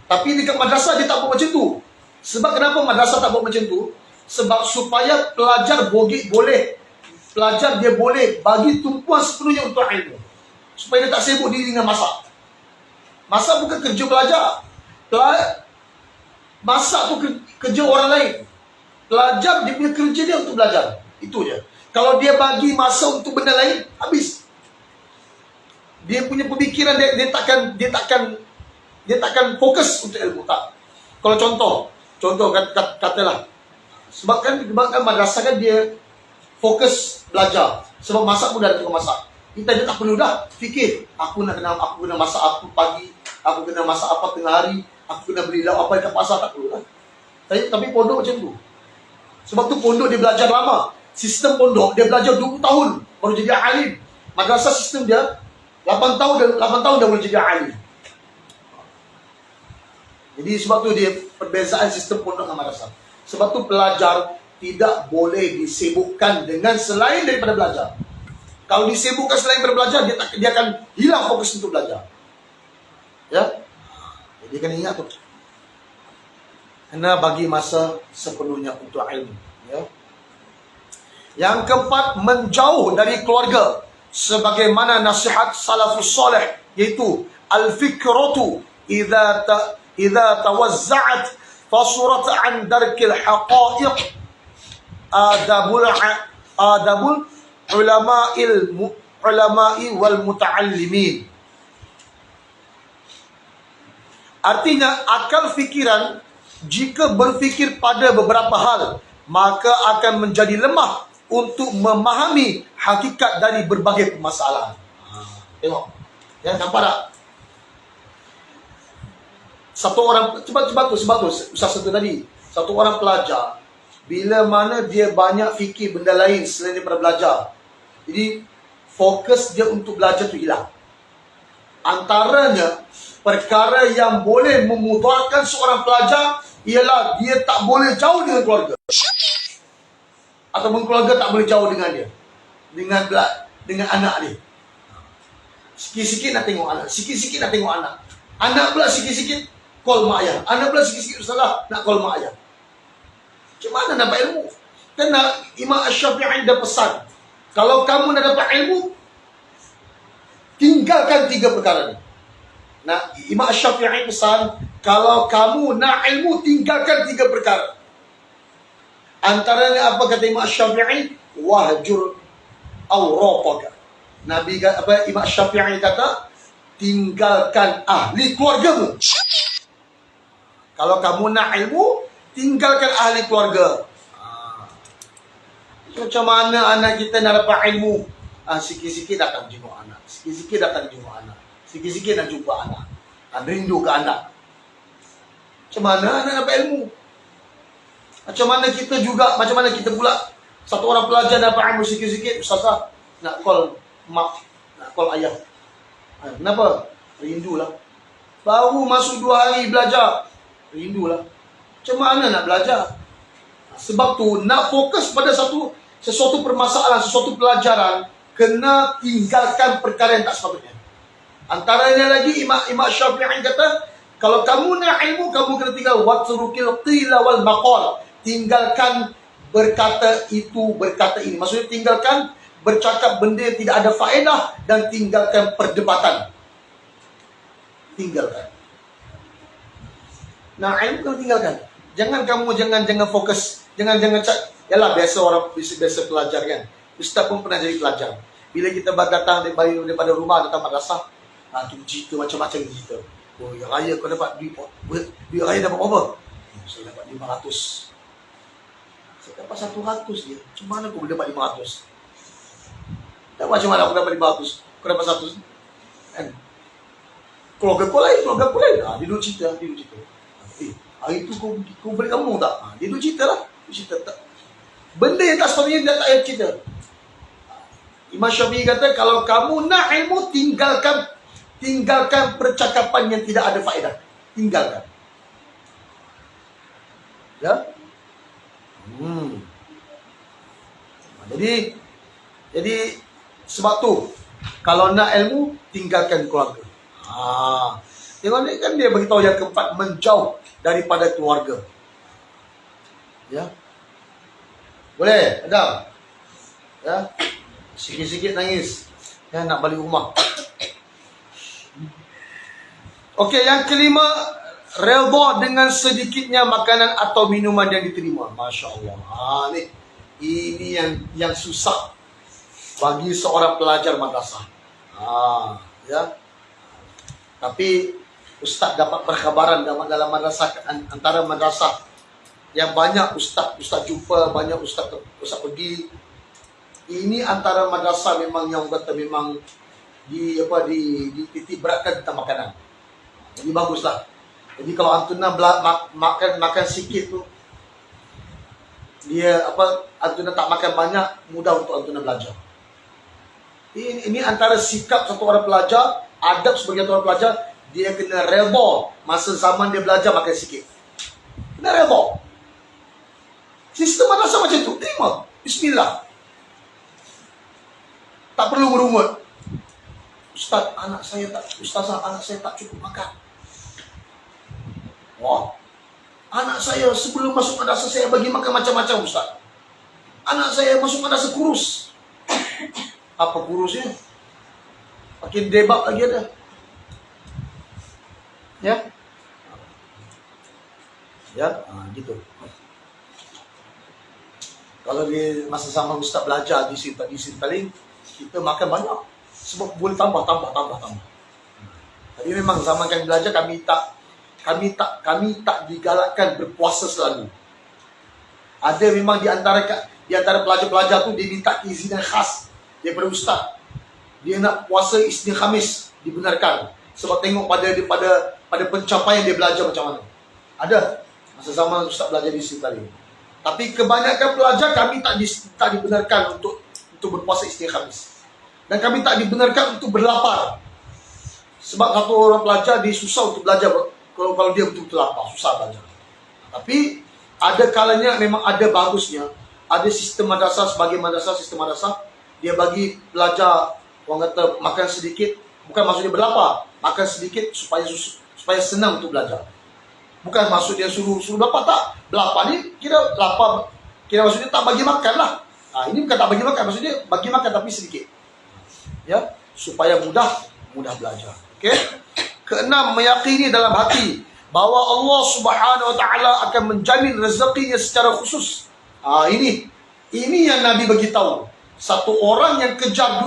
Tapi dekat madrasah dia tak buat macam tu. Sebab kenapa madrasah tak buat macam tu? Sebab supaya pelajar dia boleh bagi tumpuan sepenuhnya untuk ilmu. Supaya dia tak sibuk diri dengan masak. Masak bukan kerja pelajar. Masak tu kerja orang lain. Pelajar dia punya kerja dia untuk belajar. Itu je. Kalau dia bagi masa untuk benda lain, habis. Dia punya pemikiran dia takkan fokus untuk ilmu, tak. Kalau contoh katalah, sebab kan madrasah kan dia fokus belajar. Sebab masak pun dah ada tukang masak. Dia tak perlu dah fikir, aku kena masak apa pagi, aku kena masak apa tengah hari, aku kena beli lauk apa dekat pasar, tak perlu dah. Tapi pondok macam tu. Sebab tu pondok dia belajar lama. Sistem pondok dia belajar 20 tahun baru jadi alim. Madrasah sistem dia 8 tahun dah boleh jadi alim. Jadi sebab tu dia perbezaan sistem pondok dengan madrasah. Sebab tu pelajar tidak boleh disibukkan dengan selain daripada belajar. Kalau disibukkan selain daripada belajar, dia akan hilang fokus untuk belajar. Ya. Jadi kena ingat tu. Kena bagi masa sepenuhnya untuk ilmu. Ya. Yang keempat, menjauh dari keluarga. Sebagaimana nasihat salafus soleh, iaitu al-fikratu idza tawazza'at fasurat an darkil haqa'iq adabul ulama'i wal muta'allimin. Artinya akal fikiran jika berfikir pada beberapa hal, maka akan menjadi lemah untuk memahami hakikat dari berbagai permasalahan. Tengok. Ya, nampak tak? Satu orang, sebab tu Ustaz satu tadi, satu orang pelajar, bila mana dia banyak fikir benda lain selain daripada belajar, jadi fokus dia untuk belajar tu hilang. Antaranya perkara yang boleh memudaratkan seorang pelajar ialah dia tak boleh jauh dengan keluarga, ataupun keluarga tak boleh jauh dengan dia, dengan anak dia. Sikit-sikit nak tengok anak, sikit-sikit nak tengok anak. Anak pula sikit-sikit call mak ayah. Anak pula sikit-sikit salah nak call mak ayah. Macam mana nak dapat ilmu? Kerana Imam Asy-Syafi'i dah pesan, kalau kamu nak dapat ilmu, tinggalkan 3 perkara ni. Nah, Imam Asy-Syafi'i pesan, kalau kamu nak ilmu, tinggalkan 3 perkara. Antaranya apa kata Imam Asy-Syafi'i? Wahjur awrataka. Nabi Imam Asy-Syafi'i kata, tinggalkan ahli keluargamu. Kalau kamu nak ilmu, tinggalkan ahli keluarga. Macam mana anak kita nak dapat ilmu? Sikit-sikit datang jumpa anak. Sikit-sikit datang jumpa anak. Sikit-sikit nak jumpa anak. Rindu ke anak. Macam mana nak dapat ilmu? Macam mana kita pula, satu orang pelajar dapat ilmu sikit-sikit, Ustazah nak call mak, nak call ayah. Kenapa? Rindulah. Baru masuk 2 hari belajar, rindulah. Macam mana nak belajar? Sebab tu nak fokus pada sesuatu permasalahan, sesuatu pelajaran, kena tinggalkan perkara yang tak sepatutnya. Antaranya lagi Imam Syafi'i kata, kalau kamu nak ilmu, kamu kena tinggal watrukil qila wal maqal. Tinggalkan berkata itu, berkata ini. Maksudnya tinggalkan bercakap benda yang tidak ada faedah, dan tinggalkan perdebatan. Tinggalkan. Nah, ilmu kau tinggalkan. Jangan fokus. Jangan yalah, biasa orang biasa pelajar kan. Ustaz pun pernah jadi pelajar. Bila kita datang daripada rumah, datang madrasah, tu cerita macam-macam cerita. Oh, yang raya kau dapat duit raya dapat apa? Saya dapat 500. Saya dapat 100 je. Macam mana kau boleh dapat 500? Tak macam mana aku dapat 500? Kau dapat 100? Kan? Keluarga kau lain. Dia duduk cerita. Hari tu kau balik kampung tak? Dia duduk cerita lah. Cerita tak. Benda yang tak sepatutnya dia tak payah cerita. Imam Syafi'i kata, kalau kamu nak ilmu, tinggalkan percakapan yang tidak ada faedah. Tinggalkan. Ya? Jadi sebab tu, kalau nak ilmu, tinggalkan keluarga. Tengok ni kan dia beritahu yang keempat, menjauh daripada keluarga. Ya? Boleh? Adam? Ya? Sikit-sikit nangis. Ya, nak balik rumah. Okey, yang kelima, redha dengan sedikitnya makanan atau minuman yang diterima. Masya Allah. Ini yang susah bagi seorang pelajar madrasah. Ya. Tapi ustaz dapat perkhabaran dalam madrasah, antara madrasah yang banyak ustaz jumpa, banyak ustaz pergi. Ini antara madrasah memang yang kata memang dititik beratkan tentang makanan. Jadi baguslah. Jadi kalau antuna makan sikit tu, antuna tak makan banyak, mudah untuk antuna belajar. Ini antara sikap satu orang pelajar, adab sebagai orang pelajar, dia kena redha masa zaman dia belajar makan sikit. Kena redha. Sistem madrasah macam tu, terima. Bismillah. Tak perlu merungut. Ustaz, anak saya tak cukup makan. Wah. Anak saya sebelum masuk madrasah saya bagi makan macam-macam, Ustaz. Anak saya masuk madrasah kurus. Apa kurusnya? Makin debak lagi ada. Ya? Ya, gitu. Kalau di masa zaman Ustaz belajar di sini kita makan banyak sebab boleh tambah. Tapi memang zaman kami belajar, kami tak digalakkan berpuasa selalu. Ada memang di antara pelajar-pelajar tu dia minta izinan khas daripada ustaz. Dia nak puasa Isnin Khamis, dibenarkan. Sebab tengok pada pencapaian dia belajar macam mana. Ada masa zaman ustaz belajar di sini tadi. Tapi kebanyakan pelajar kami tak dibenarkan untuk berpuasa Isnin Khamis. Dan kami tak dibenarkan untuk berlapar. Sebab satu orang pelajar dia susah untuk belajar kalau dia betul-betul lapar, susah belajar. Tapi ada kalanya memang ada bagusnya. Ada sistem madrasah, sebagai madrasah, sistem madrasah, dia bagi pelajar, orang kata makan sedikit, bukan maksudnya berlapar, makan sedikit supaya senang untuk belajar. Bukan maksud dia suruh berlapar, tak. Berlapar ni kira lapar, kira maksudnya tak bagi makan lah. Ini bukan tak bagi makan, maksudnya bagi makan tapi sedikit. Ya, supaya mudah belajar. Okey. Keenam, meyakini dalam hati bahawa Allah Subhanahu Wa Taala akan menjamin rezekinya secara khusus. Ini yang Nabi bagi tahu. Satu orang yang kejar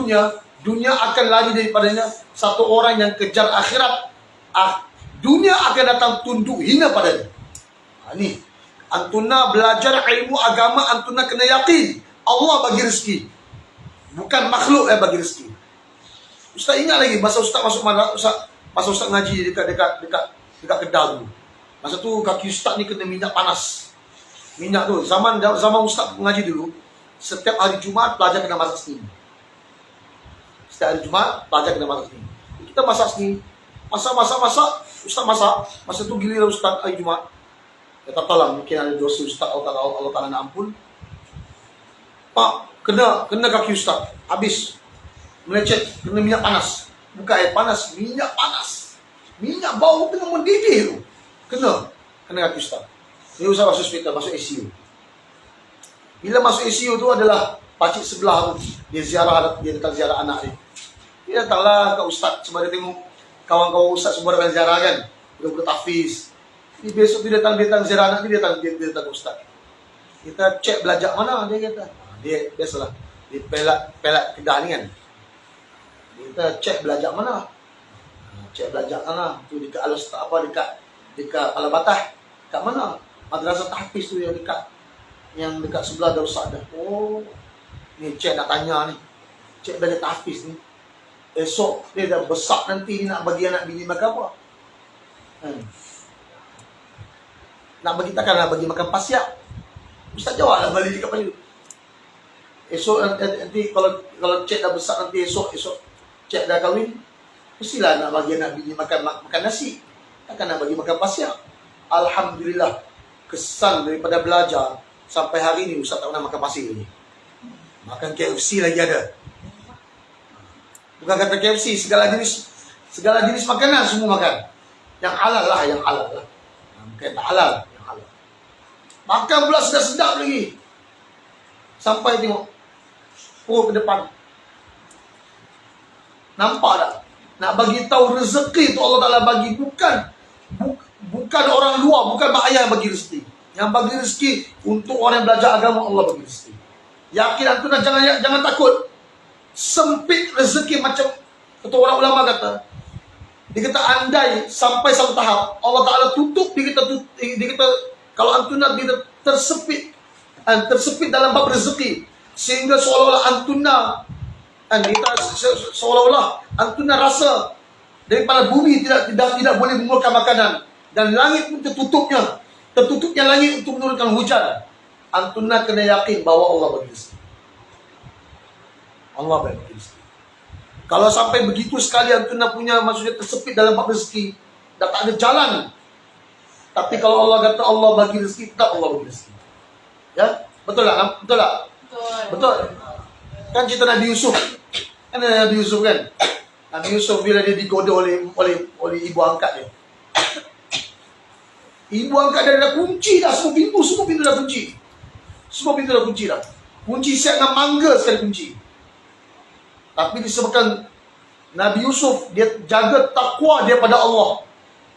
dunia akan lari daripadanya. Satu orang yang kejar akhirat, dunia akan datang tunduk hina padanya. Ini antuna belajar ilmu agama, antuna kena yakin Allah bagi rezeki, bukan makhluk yang bagi rezeki. Ustaz ingat lagi masa ustaz masa ustaz ngaji dekat Kedah dulu. Masa tu kaki ustaz ni kena minyak panas. Minyak tu zaman ustaz ngaji dulu, setiap hari Jumaat pelajar kena masak sendiri. Setiap hari Jumaat pelajar kena masak sendiri. Kita masak sendiri. Masak, ustaz masak. Masa tu giliran ustaz hari Jumaat. Ya tak tahu lah, mungkin ada dosa ustaz, Allah Ta'ala nak ampun. Pak, kena kaki ustaz. Habis melecet, kena minyak panas. Bukan air panas, minyak panas. Minyak bau tengah mendidih tu. Kena kaki ustaz. Dia usah masuk hospital, masuk ICU. Bila masuk ICU tu adalah pakcik sebelah tu, dia datang ziarah anak dia. Dia datanglah ke ustaz sebab dia tengok kawan-kawan ustaz semua datang ziarah kan. Budak-budak tahfiz. Dia besok dia datang ziarah anak dia datang ke ustaz. Kita cek belajar mana dia kata. Dia biasalah di pelak Kedah ni kan. Kita cek belajar mana. Cek belajar mana tu dekat dekat Al-Batah. Kat mana? Madrasah tahfiz tu yang dekat sebelah Darussalam dah. Oh. Ni cek nak tanya ni. Cek belajar tahfiz ni. Esok dia dah besar nanti nak bagi anak bini makan apa? Nak bagi takkan nak bagi makan pasiak. Ustaz jawablah balik dekat pada. Esok nanti kalau cek dah besar nanti esok cek dah kahwin, mestilah nak bagi anak bini makan nasi. Takkan nak bagi makan pasiak. Alhamdulillah, kesan daripada belajar sampai hari ni Ustaz tak pernah makan pasir lagi. Makan KFC lagi ada. Bukan kata KFC, segala jenis makanan semua makan. Yang halal lah. Bukan tak halal, yang halal. Makan pula sedap-sedap lagi. Sampai tengok perut ke depan. Nampak tak? Nak bagi tahu rezeki tu Allah Ta'ala bagi. Bukan orang luar, bukan mak ayah bagi rezeki. Yang bagi rezeki untuk orang yang belajar agama, Allah bagi rezeki. Yakin antum jangan takut. Sempit rezeki macam kata orang ulama kata. Dia kata andai sampai satu tahap Allah Ta'ala tutup dia kata kalau antuna dia tersepit dalam bab rezeki sehingga seolah-olah antuna antuna rasa daripada bumi tidak boleh mengeluarkan makanan dan langit pun tertutupnya langit untuk menurunkan hujan. Antuna kena yakin bahawa Allah bagi rezeki. Allah bagi rezeki. Kalau sampai begitu sekali antuna punya maksudnya tersepit dalam bab rezeki, dah tak ada jalan. Tapi kalau Allah kata Allah bagi rezeki, tetap Allah bagi rezeki. Ya? Betul tak? Betul tak? Betul. Kan cerita Nabi Yusuf. Kan Nabi Yusuf kan? Nabi Yusuf bila dia digoda oleh ibu angkat dia. Ibu angkat dia dah kunci dah semua pintu dah kunci. Semua pintu dah kunci dah. Kunci siap dengan mangga sekali kunci. Tapi disebabkan Nabi Yusuf dia jaga takwa dia pada Allah.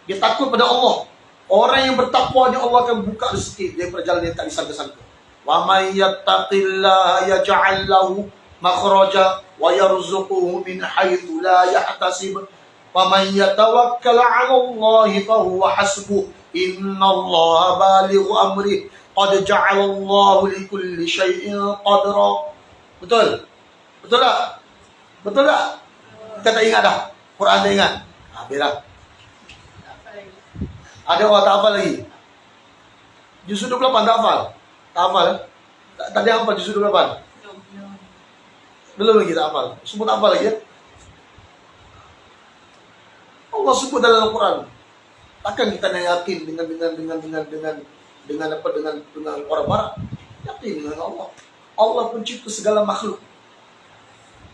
Dia takut pada Allah. Orang yang bertakwa ni Allah akan buka rezeki dia perjalanan yang tak disangka-sangka. Wa may yattaqillaha yaj'al lahu makhraja wa yarzuquhu min haitsu la yahtasib. Wa may yatawakkal 'ala Allahi fa huwa hasbuh. Innallaha balighu amri. Qad ja'ala Allahu likulli syai'in qadra. Betul? Betul tak? Betul tak? Kita tak ingat dah. Quran tak ingat. Biarlah. Ada orang tak hafal lagi. Juz 28 tak hafal. Tak hafal. Tak ada hafal juz 28. Belum lagi tak hafal. Semua tak hafal lagi ya. Allah sebut dalam Al-Quran. Takkan kita nak yakin dengan orang barat. Yakin dengan Allah. Allah pencipta segala makhluk.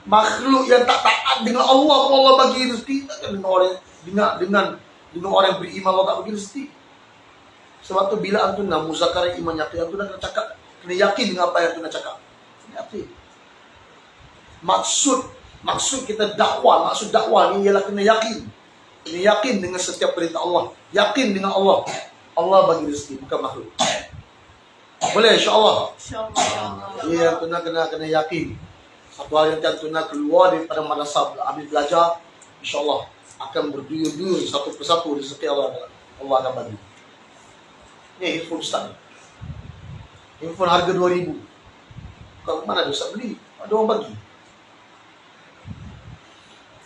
Makhluk yang tak taat dengan Allah pun Allah bagi rezeki. Takkan dengan orang yang beriman Allah tak bagi rezeki. Sebab tu bila antum nak muzakarah iman yakin, antum nak cakap, kena yakin dengan apa yang antum nak cakap. Yakin. Maksud kita dakwah, maksud dakwah ni ialah kena yakin. Kena yakin dengan setiap perintah Allah. Yakin dengan Allah. Allah bagi rezeki, bukan makhluk. Boleh insya-Allah. Insya-Allah. Ya, antum kena yakin. Satu hari nanti antum keluar daripada madrasah ambil belajar, insya-Allah akan berduyun-duyun satu persatu rezeki Allah akan bagi. Ni handphone Ustaz ni. Handphone harga 2,000. Kalau mana ada Ustaz beli? Ada orang bagi.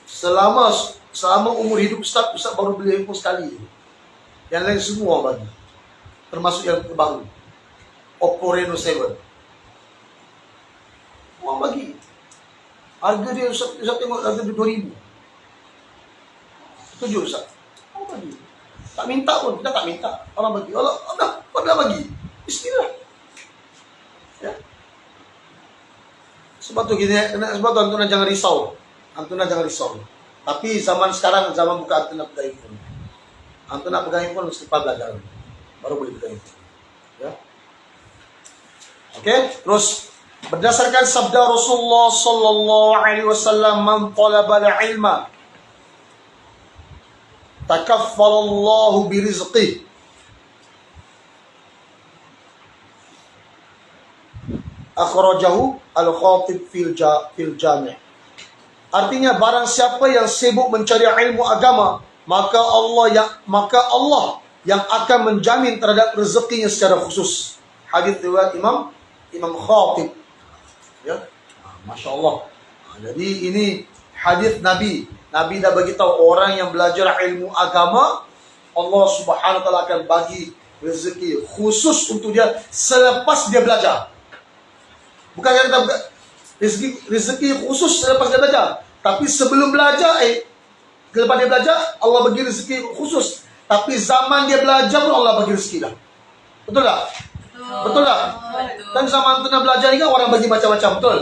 Selama umur hidup Ustaz baru beli handphone sekali. Yang lain semua orang bagi. Termasuk yang terbaru. Oppo Reno 7. Orang bagi. Harga dia Ustaz tengok harga dia 2,000. Setuju Ustaz? Orang bagi. Tak minta pun, kita tak minta. Orang bagi. Allah bagi. Bismillah. Ya. Sebab tu antum jangan risau. Antum jangan risau. Tapi zaman sekarang zaman bukan antum nak pegang handphone. Antum nak pegang handphone mesti belajar. Baru boleh pegang handphone. Ya. Okey, terus Berdasarkan sabda Rasulullah sallallahu alaihi wasallam, "Man talaba al-ilma takaffalallahu birizqihi." Akhrajahu al-Khatib fil Jami'. Artinya barang siapa yang sibuk mencari ilmu agama, maka Allah yang akan menjamin terhadap rezekinya secara khusus. Hadis riwayat Imam Khatib. Ya. Masya Allah. Jadi ini hadis Nabi. Nabi dah bagi tahu orang yang belajar ilmu agama, Allah Subhanahu wa taala akan bagi rezeki khusus untuk dia selepas dia belajar. Bukan kata rezeki khusus selepas dia belajar, tapi sebelum belajar, lepas dia belajar, Allah bagi rezeki khusus. Tapi zaman dia belajar pun Allah bagi rezeki dah. Betul tak? Betul tak? Dan zaman tu nak belajar ni kan orang bagi macam-macam, betul?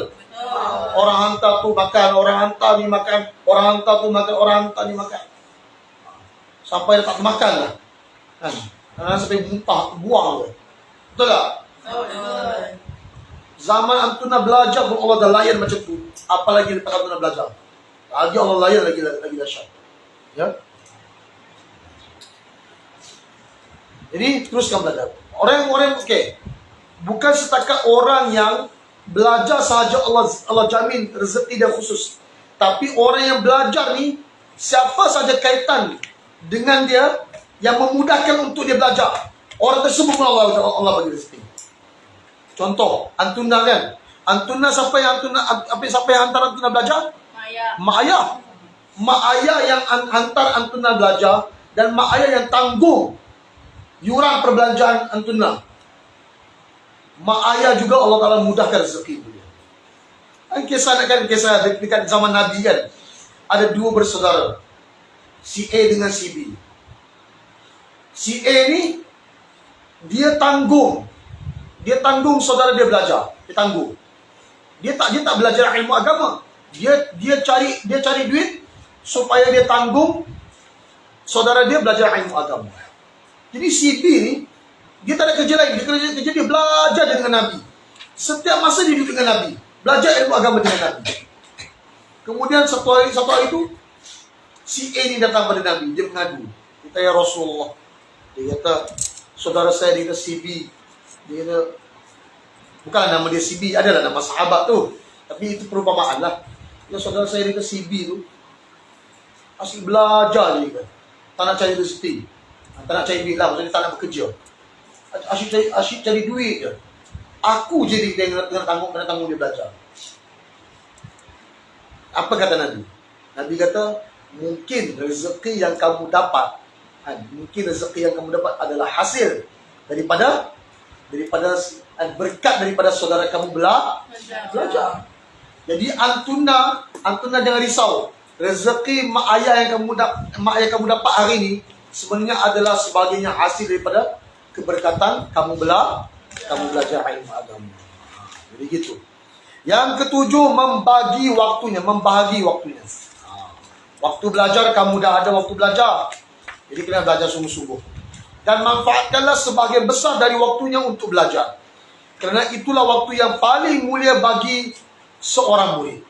Orang hantar tu makan, orang hantar ni makan, orang hantar tu makan, orang hantar ni makan. Sampai dia tak makan lah. Kan? Kadang sampai muntah, buang tu. Betul tak? Zaman antuna belajar pun Allah dah layan macam tu. Apalagi lepas antuna belajar. Lagi Allah layan lagi dahsyat. Ya. Jadi teruskan belajar. Orang-orang bukan setakat orang yang belajar sahaja Allah jamin rezeki dia khusus. Tapi orang yang belajar ni, siapa saja kaitan dengan dia yang memudahkan untuk dia belajar, orang tersebut pun Allah bagi rezeki. Contoh, antuna kan? Antuna siapa yang hantar antuna belajar? Mak ayah. Mak ayah yang hantar antuna belajar dan mak ayah yang tanggung yuran perbelanjaan antuna. Mak ayah juga Allah Ta'ala mudahkan rezeki dia. Kisah dekat zaman Nabi kan, ada dua bersaudara, si A dengan si B. Si A ni dia tanggung saudara dia belajar. Dia tanggung. Dia tak belajar ilmu agama. Dia cari duit supaya dia tanggung saudara dia belajar ilmu agama. Jadi si B ni dia tak ada kerja lain. Dia belajar dengan Nabi. Setiap masa dia duduk dengan Nabi, belajar ilmu agama dengan Nabi. Kemudian satu hari itu si A ni datang pada Nabi. Dia mengadu, kata, "Ya Rasulullah," dia kata, "saudara saya dia kata si B." Dia kata, bukanlah nama dia si B, adalah nama sahabat tu, tapi itu perumpamaan lah. Ya, saudara saya dia kata si B tu asyik belajar dia kata. Tak nak cari rezeki, tak nak cari duit lah, maksudnya tak nak bekerja. Asyik cari duit je. Aku jadi dia kena tanggung dia belajar. Apa kata Nabi? Nabi kata, mungkin rezeki yang kamu dapat adalah hasil daripada berkat daripada saudara kamu belajar. Jadi antuna jangan risau. Rezeki mak ayah yang kamu dapat hari ini sebenarnya adalah sebagainya hasil daripada keberkatan kamu belajar ilmu agama. Jadi gitu. Yang ketujuh, membagi waktunya. Waktu belajar, kamu dah ada waktu belajar, jadi kena belajar sungguh-sungguh. Dan manfaatkanlah sebahagian besar dari waktunya untuk belajar. Kerana itulah waktu yang paling mulia bagi seorang murid.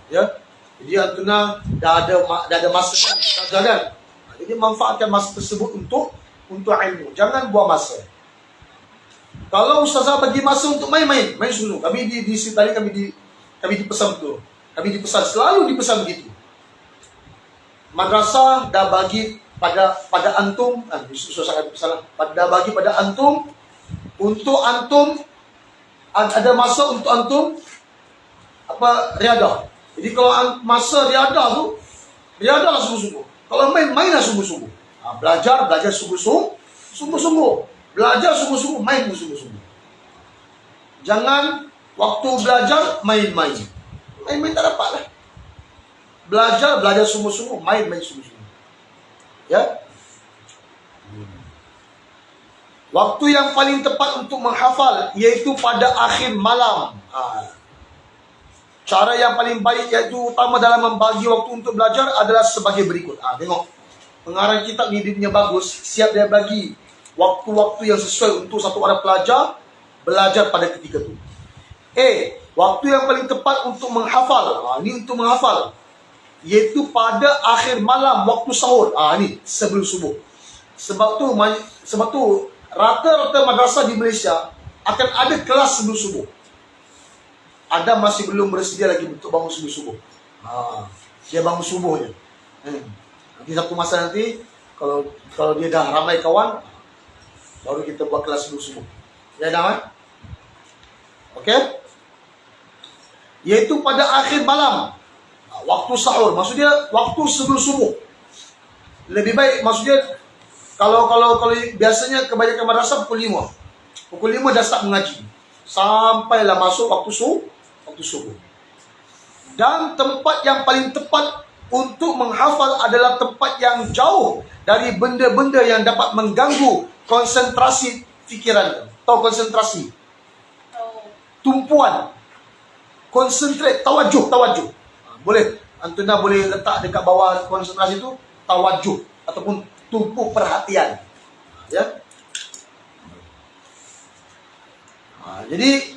Ya. Jadi antuna dah ada masa kan? Jadi manfaatkan masa tersebut untuk ilmu. Jangan buang masa. Kalau ustazah bagi masa untuk main sungguh. Kami di tadi kami dipesan betul. Kami selalu dipesan begitu. Madrasah dah bagi pada antum, dah bagi pada antum, untuk antum ada masa untuk antum riadah. Jadi kalau masa riadah tu, riadah sungguh-sungguh. Kalau mainlah sungguh-sungguh. Belajar sungguh-sungguh. Belajar sungguh-sungguh, main sungguh-sungguh. Jangan waktu belajar main-main. Main-main tak dapat lah. Belajar sungguh-sungguh, main sungguh-sungguh. Ya. Waktu yang paling tepat untuk menghafal iaitu pada akhir malam. Cara yang paling baik iaitu utama dalam membagi waktu untuk belajar adalah sebagai berikut. Tengok. Pengarang kitab ni dia punya bagus, siap dia bagi waktu-waktu yang sesuai untuk satu orang pelajar belajar pada ketika itu. A. Waktu yang paling tepat untuk menghafal. Ini untuk menghafal. Iaitu pada akhir malam waktu sahur. Ni sebelum subuh. Sebab tu rata-rata madrasah di Malaysia akan ada kelas sebelum subuh. Ada masih belum bersedia lagi untuk bangun subuh-subuh. Dia bangun subuh je. Nanti satu masa nanti kalau dia dah ramai kawan, baru kita buat kelas subuh-subuh. Ya dah, okey? Iaitu pada akhir malam, waktu sahur. Maksudnya waktu sebelum subuh. Lebih baik, maksudnya kalau biasanya kebanyakan madrasah pukul 5. Pukul 5 dah start mengaji. Sampailah masuk waktu subuh. Dan tempat yang paling tepat untuk menghafal adalah tempat yang jauh dari benda-benda yang dapat mengganggu konsentrasi fikiran. Tahu konsentrasi? Tumpuan. Concentrate, tawajuh. Boleh, Antuna boleh letak dekat bawah konsentrasi itu, tawajuh ataupun tumpu perhatian. Ya. Jadi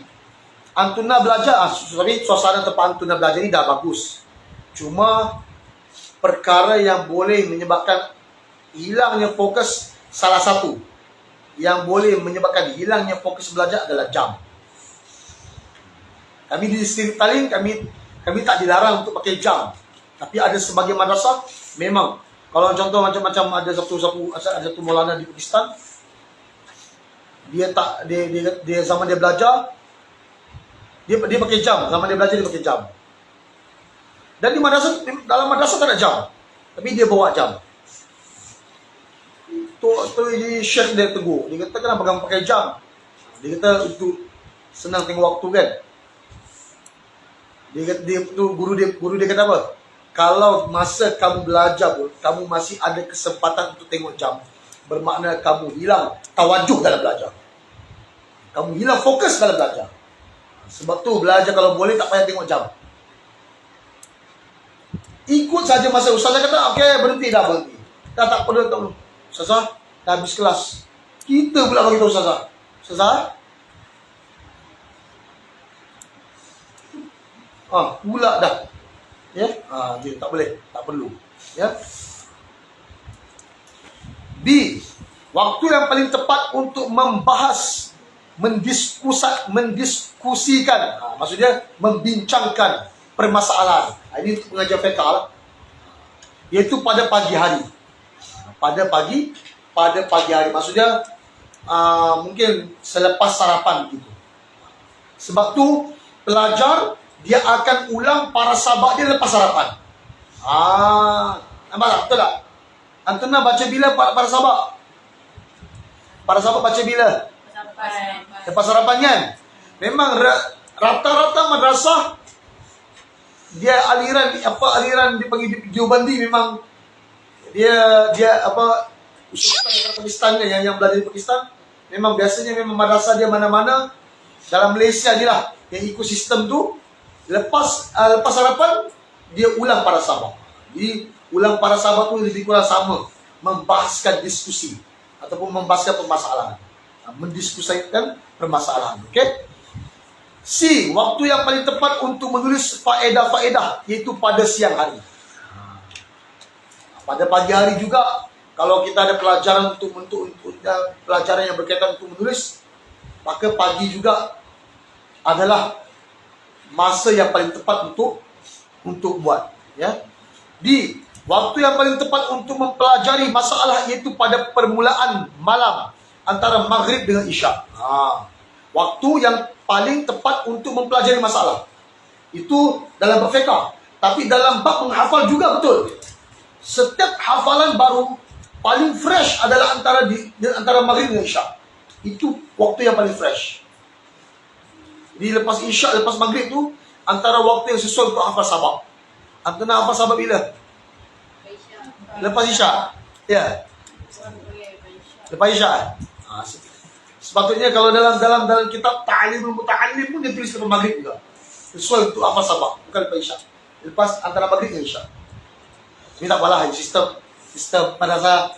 Antuna belajar, tapi suasana tempat Antuna belajar ini dah bagus. Cuma perkara yang boleh menyebabkan hilangnya fokus, salah satu yang boleh menyebabkan hilangnya fokus belajar adalah jam. Kami di Sri Talim, kami tak dilarang untuk pakai jam. Tapi ada sebagian madrasah memang, kalau contoh macam-macam ada satu maulana di Pakistan, dia zaman dia belajar, dia pakai jam. Zaman dia belajar dia pakai jam. Dan dalam madrasah tak ada jam, tapi dia bawa jam. Tu Syekh dia tegur. Dia kata kenapa kamu pakai jam? Dia kata untuk senang tengok waktu kan. Guru dia kata apa? Kalau masa kamu belajar pun kamu masih ada kesempatan untuk tengok jam, bermakna kamu hilang tawajuh dalam belajar. Kamu hilang fokus dalam belajar. Sebab tu belajar kalau boleh tak payah tengok jam. Ikut saja masa ustazah kata, okey berhenti. Tak perlu. Ustazah, dah habis kelas. Kita pula bagi tahu ustazah. Ustazah? Pula dah. Ya? Dia tak boleh, tak perlu. Ya? B. Waktu yang paling tepat untuk membahas, mendiskusikan, maksudnya membincangkan permasalahan. Ini untuk pengajar fiqh lah. Iaitu pada pagi hari. Pada pagi hari. Maksudnya mungkin selepas sarapan gitu. Sebab tu pelajar dia akan ulang para sabak dia lepas sarapan. Nampak tak? Betul tak? Antuna baca bila para sabak? Para sabak baca bila? Lepas sarapan kan? Memang rata-rata madrasah dia aliran dipanggil Diobandi, memang dia usulkan dari Pakistan yang belajar di Pakistan. Memang biasanya madrasah dia mana-mana dalam Malaysia ni lah yang ikut sistem tu. Lepas sarapan dia ulang para sabak. Jadi ulang para sabak tu lebih kurang sama, membahaskan diskusi ataupun membahaskan permasalahan, mendiskusikan permasalahan. Okey. C. Waktu yang paling tepat untuk menulis faedah-faedah iaitu pada siang hari. Pada pagi hari juga, kalau kita ada pelajaran untuk pelajaran yang berkaitan untuk menulis, maka pagi juga adalah masa yang paling tepat untuk buat. Ya. D. Waktu yang paling tepat untuk mempelajari masalah iaitu pada permulaan malam antara maghrib dengan isyak. Waktu yang paling tepat untuk mempelajari masalah. Itu dalam bab fiqh. Tapi dalam bab menghafal juga betul. Setiap hafalan baru paling fresh adalah antara maghrib dengan isyak. Itu waktu yang paling fresh. Di lepas isyak, lepas maghrib tu antara waktu yang sesuai untuk hafal sabak. Antara hafal sabak bila? Lepas isyak. Ya. Lepas isyak. Sepatutnya kalau dalam kitab Ta'limul Muta'allim pun dia tulis lepas maghrib juga. Sesuai untuk hafal sabak, bukan lepas isyak. Lepas antara maghrib dan isyak. Ini tak apalah, sistem madrasah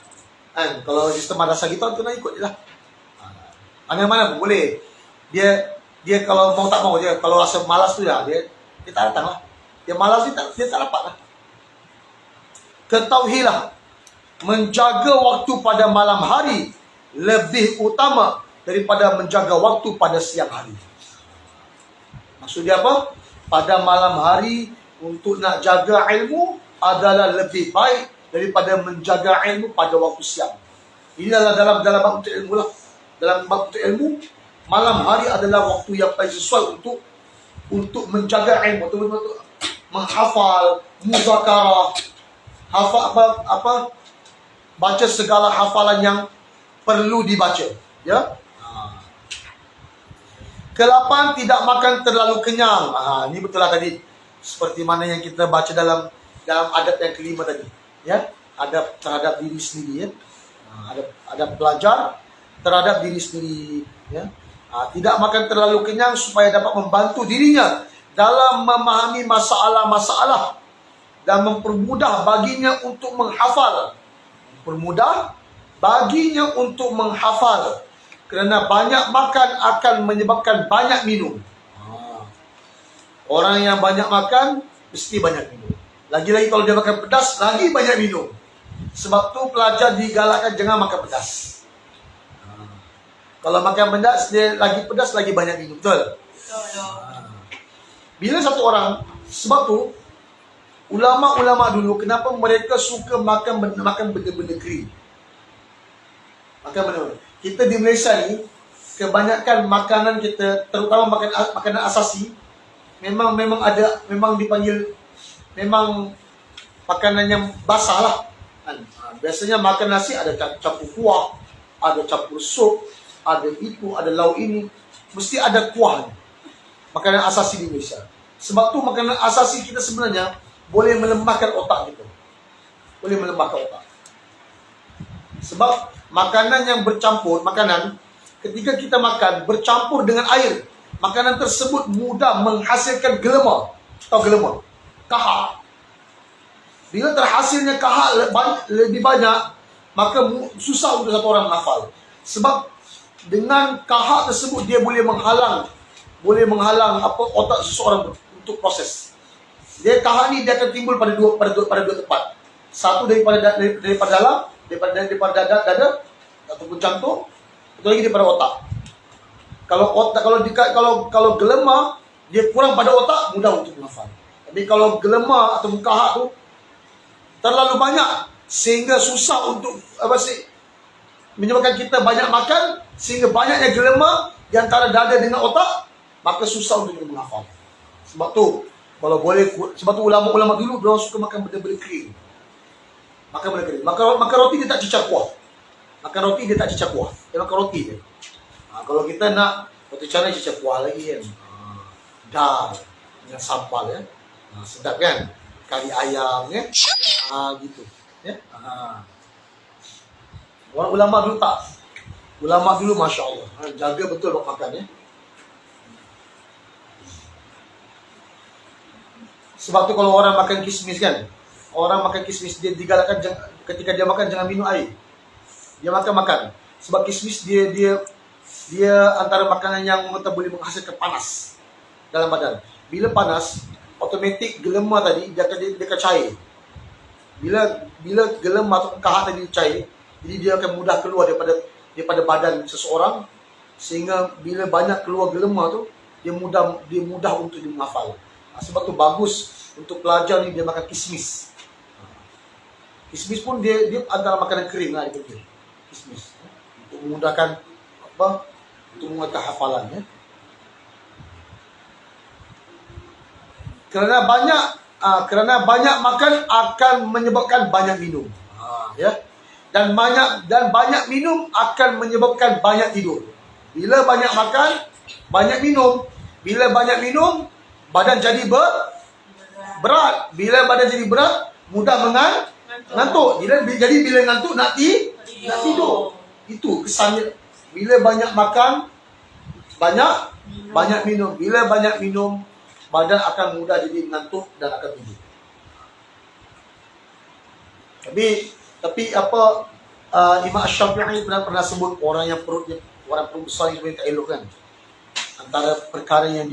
kan. Kalau sistem madrasah kita nak ikut je lah. Mana-mana pun boleh. Dia Dia kalau mau tak mau, dia kalau rasa malas tu ya, dia tak datang lah. Dia malas dia tak dapat lah. Ketahuilah, menjaga waktu pada malam hari lebih utama daripada menjaga waktu pada siang hari. Maksudnya apa? Pada malam hari untuk nak jaga ilmu adalah lebih baik daripada menjaga ilmu pada waktu siang. Ini adalah dalam bab untuk ilmu lah. Dalam bab untuk ilmu, malam hari adalah waktu yang paling sesuai untuk menjaga ilmu, untuk menghafal, muzakarah, hafal baca segala hafalan yang perlu dibaca, ya. Ke-8, tidak makan terlalu kenyang. Ini betul lah tadi, seperti mana yang kita baca dalam adab yang kelima tadi, ya. Adab terhadap diri sendiri, ya. Adab belajar terhadap diri sendiri, ya. Tidak makan terlalu kenyang supaya dapat membantu dirinya dalam memahami masalah-masalah dan mempermudah baginya untuk menghafal. Permudah baginya untuk menghafal. Kerana banyak makan akan menyebabkan banyak minum. Orang yang banyak makan mesti banyak minum. Lagi-lagi kalau dia makan pedas, lagi banyak minum. Sebab tu pelajar digalakkan jangan makan pedas. Kalau makan pedas, dia lagi pedas, lagi banyak minum. Betul? Bila satu orang, sebab tu ulama-ulama dulu, kenapa mereka suka makan benda-benda kering? Makan benda-benda. Kita di Malaysia ni, kebanyakan makanan kita, terutama makanan asasi, memang dipanggil, memang makanan yang basah lah. Biasanya makan nasi ada campur kuah, ada campur sup, ada itu, ada lauk ini, mesti ada kuah. Makanan asasi di Malaysia. Sebab tu makanan asasi kita sebenarnya boleh melembahkan otak kita. Boleh melembahkan otak. Sebab makanan yang bercampur, ketika kita makan bercampur dengan air, makanan tersebut mudah menghasilkan gelema. Tahu gelema? Kahak. Bila terhasilnya kahak lebih banyak, maka susah untuk satu orang menghafal. Sebab dengan kahak tersebut dia boleh menghalang otak seseorang untuk proses. Dia kahak ni dia akan timbul pada dua tempat. Satu daripada dalam, daripada dada ataupun jantung, satu lagi daripada otak. Kalau gelema, dia kurang pada otak, mudah untuk menghafal. Tapi kalau gelema atau kahak tu terlalu banyak sehingga susah untuk menyebabkan kita banyak makan, sehingga banyaknya gelema di antara dada dengan otak, maka susah untuk kita menghafal. Sebab tu ulama-ulama dulu mereka suka makan benda-benda kering. Makan benda kering. Makan roti dia tak cicah kuah. Dia makan roti je. Kalau kita nak roti canai cicah kuah lagi kan. Dal dengan sambal, ya. Sedap kan? Kari ayam, ya. Gitu. Ya. Orang ulama dulu tak. Ulama dulu Masya Allah, jaga betul buat makan, ya. Sebab tu kalau orang makan kismis kan, dia digalakkan ketika dia makan jangan minum air. Dia makan. Sebab kismis dia antara makanan yang boleh menghasilkan panas dalam badan. Bila panas, otomatik gelema tadi dia akan cair. Bila gelema atau kahak tadi cair, jadi dia akan mudah keluar daripada badan seseorang, sehingga bila banyak keluar gelema tu, dia mudah untuk menghafal. Sebab tu bagus untuk pelajar ni dia makan kismis. Kismis pun dia antara makanan kering lah, dia betul. Kismis untuk memudahkan untuk menguatkan hafalannya. Kerana banyak makan akan menyebabkan banyak minum. Ya. Dan banyak minum akan menyebabkan banyak tidur. Bila banyak makan, banyak minum. Bila banyak minum, badan jadi berat. Bila badan jadi berat, mudah mengantuk. Jadi bila ngantuk nak tidur. Itu kesannya. Bila banyak makan, banyak minum. Bila banyak minum, badan akan mudah jadi mengantuk dan akan tidur. Tapi Imam Syafi'i pernah sebut orang perut besar yang sebenarnya tak elok kan. antara perkara yang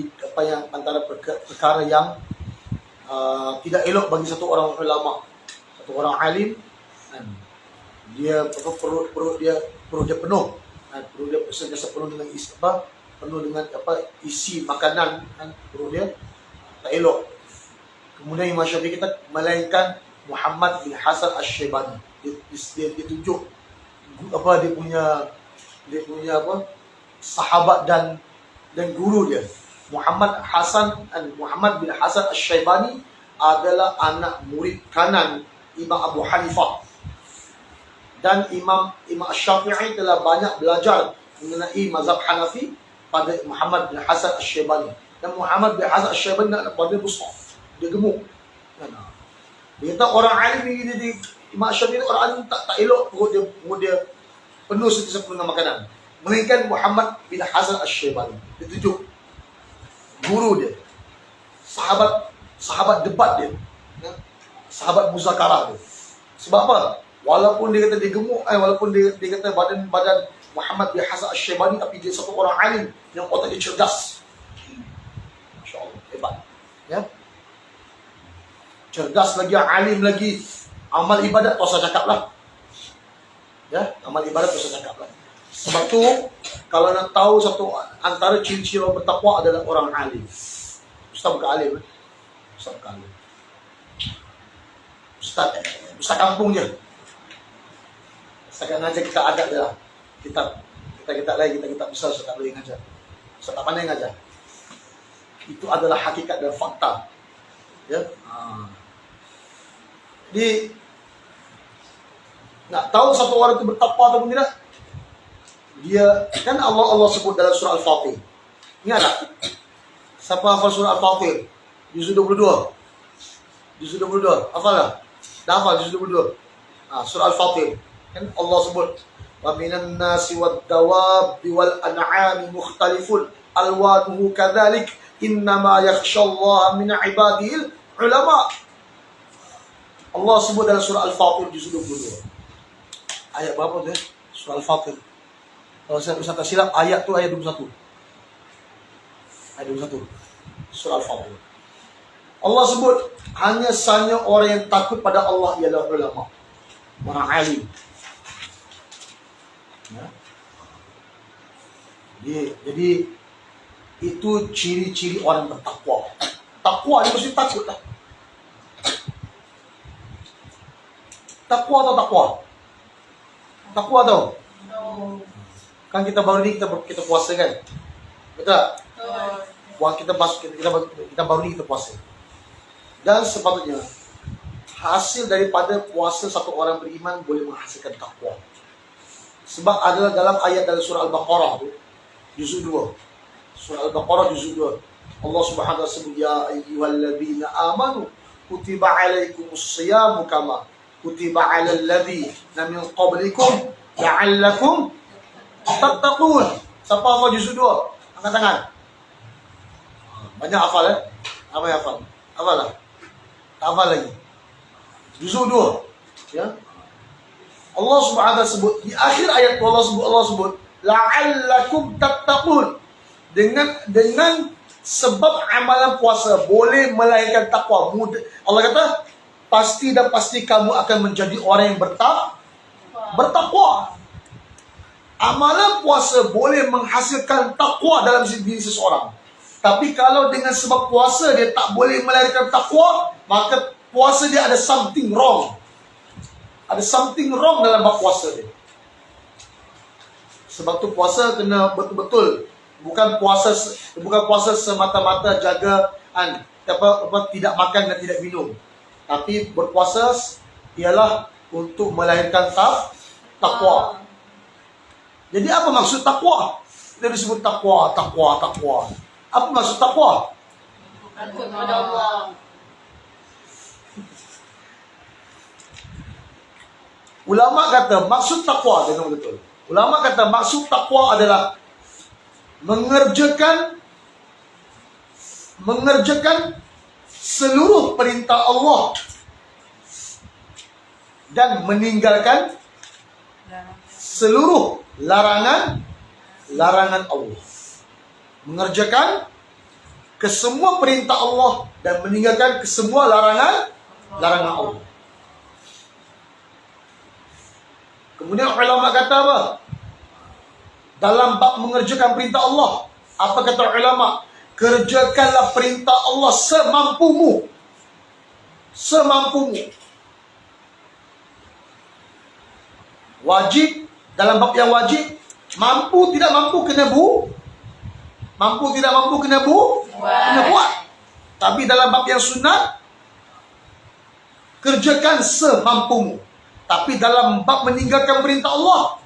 perkara yang tidak elok bagi satu orang ulama, satu orang alim, kan? Dia perut dia penuh, kan? Perut dia sentiasa penuh dengan isi makanan, kan? Perut dia tak elok. Kemudian Imam Syafi'i kita melainkan Muhammad bin Hasan Asy-Syaibani. Dia tunjuk dia punya sahabat dan guru dia. Muhammad bin Hasan Asy-Syaibani adalah anak murid kanan Imam Abu Hanifah. Dan Imam Syafi'i telah banyak belajar mengenai mazhab Hanafi pada Muhammad bin Hasan Asy-Syaibani. Dan Muhammad bin Hasan Asy-Syaibani adalah badan besar. Dia gemuk. Dia kata orang alim ni, Imam Syafi'i orang alim tak elok perut dia penuh sentiasa penuh dengan makanan. Melainkan Muhammad bin Hasan Asy-Syaibani. Dia tunjuk guru dia, sahabat debat dia, sahabat muzakarah dia. Sebab apa? Walaupun dia kata dia gemuk, walaupun dia kata badan Muhammad bin Hasan Asy-Syaibani, tapi dia satu orang alim yang otak dia cerdas. Masya-Allah, hebat. Ya. Cerdas lagi, alim lagi. Amal ibadat tak usah cakap lah. Ya, amal ibadat tak usah cakap lah. Sebab tu kalau nak tahu satu antara ciri-ciri orang bertakwa adalah orang alim. Ustaz bukan alim, Ustaz bukan alim. Ustaz kampung je. Ustaz kan ngajar kita adab je lah. Kita lain, kita besar, Ustaz tak boleh ngajar. Ustaz tak pandai ngajar. Itu adalah hakikat dan fakta. Ya. Jadi nak tahu satu orang itu bertakwa atau tidak, dia kan Allah sebut dalam surah Al-Fatir. Ingat tak? Siapa hafal surah Al-Fatir? Juz 22. Juz 22. Hafal tak? Dah hafal juz 22. Surah Al-Fatir. Kan Allah sebut, wa minan nasi wad dawabi wal an'ami mukhtalifun alwanuhu kadzalik innama yakhshallaha min ibadihil ulama. Allah sebut dalam surah Al-Fatir juz 22. Ayat berapa tu? Surah Al-Fatir. Kalau saya tak silap, ayat tu ayat 21. Ayat 21. Surah Al-Fatir. Allah sebut hanya sahaja orang yang takut pada Allah ialah ulama, orang alim. Ya. Jadi itu ciri-ciri orang bertakwa. Takwa dia mesti takut lah. Takwa atau takwa? Takwa tau. Kan kita baru ni kita puasa kan? Betul? Wah, kita baru ni kita puasa. Dan sepatutnya hasil daripada puasa satu orang beriman boleh menghasilkan takwa. Sebab adalah dalam ayat dalam surah Al-Baqarah tu, juz 2. Surah Al-Baqarah juz 2. Allah Subhanahu wa taala sebut, ya ayyuhalladzina amanu kutiba alaikumus-syiyamu kama kutiba alal ladzina min qablikum la'allakum tattaqun. Siapa hafal juz 2? Angkat tangan. Banyak hafal Apa yang hafal? Hafal lah. Tak hafal lagi. Juz 2. Ya. Allah Subhanahu wa taala sebut di akhir ayat Allah sebut la'allakum tattaqun. Dengan sebab amalan puasa boleh melahirkan takwa. Allah kata pasti dan pasti kamu akan menjadi orang yang bertakwa. Amalan puasa boleh menghasilkan takwa dalam diri seseorang. Tapi kalau dengan sebab puasa dia tak boleh melahirkan takwa, maka puasa dia ada something wrong. Ada something wrong dalam bab puasa dia. Sebab tu puasa kena betul-betul. Bukan puasa semata-mata jaga tidak makan dan tidak minum. Tapi berpuasa ialah untuk melahirkan takwa. Jadi apa maksud takwa? Dia disebut takwa. Apa maksud takwa? Takut pada Allah. Ulama kata maksud takwa, dengar betul. Ulama kata maksud takwa adalah mengerjakan seluruh perintah Allah dan meninggalkan seluruh larangan Allah. mengerjakan kesemua perintah Allah dan meninggalkan kesemua larangan Allah. Kemudian ulama kata apa? Dalam bab mengerjakan perintah Allah, apa kata ulama? Kerjakanlah perintah Allah semampumu. Semampumu. Wajib, dalam bab yang wajib, mampu tidak mampu kena mampu tidak mampu kena buat. Tapi dalam bab yang sunat, kerjakan semampumu. Tapi dalam bab meninggalkan perintah Allah,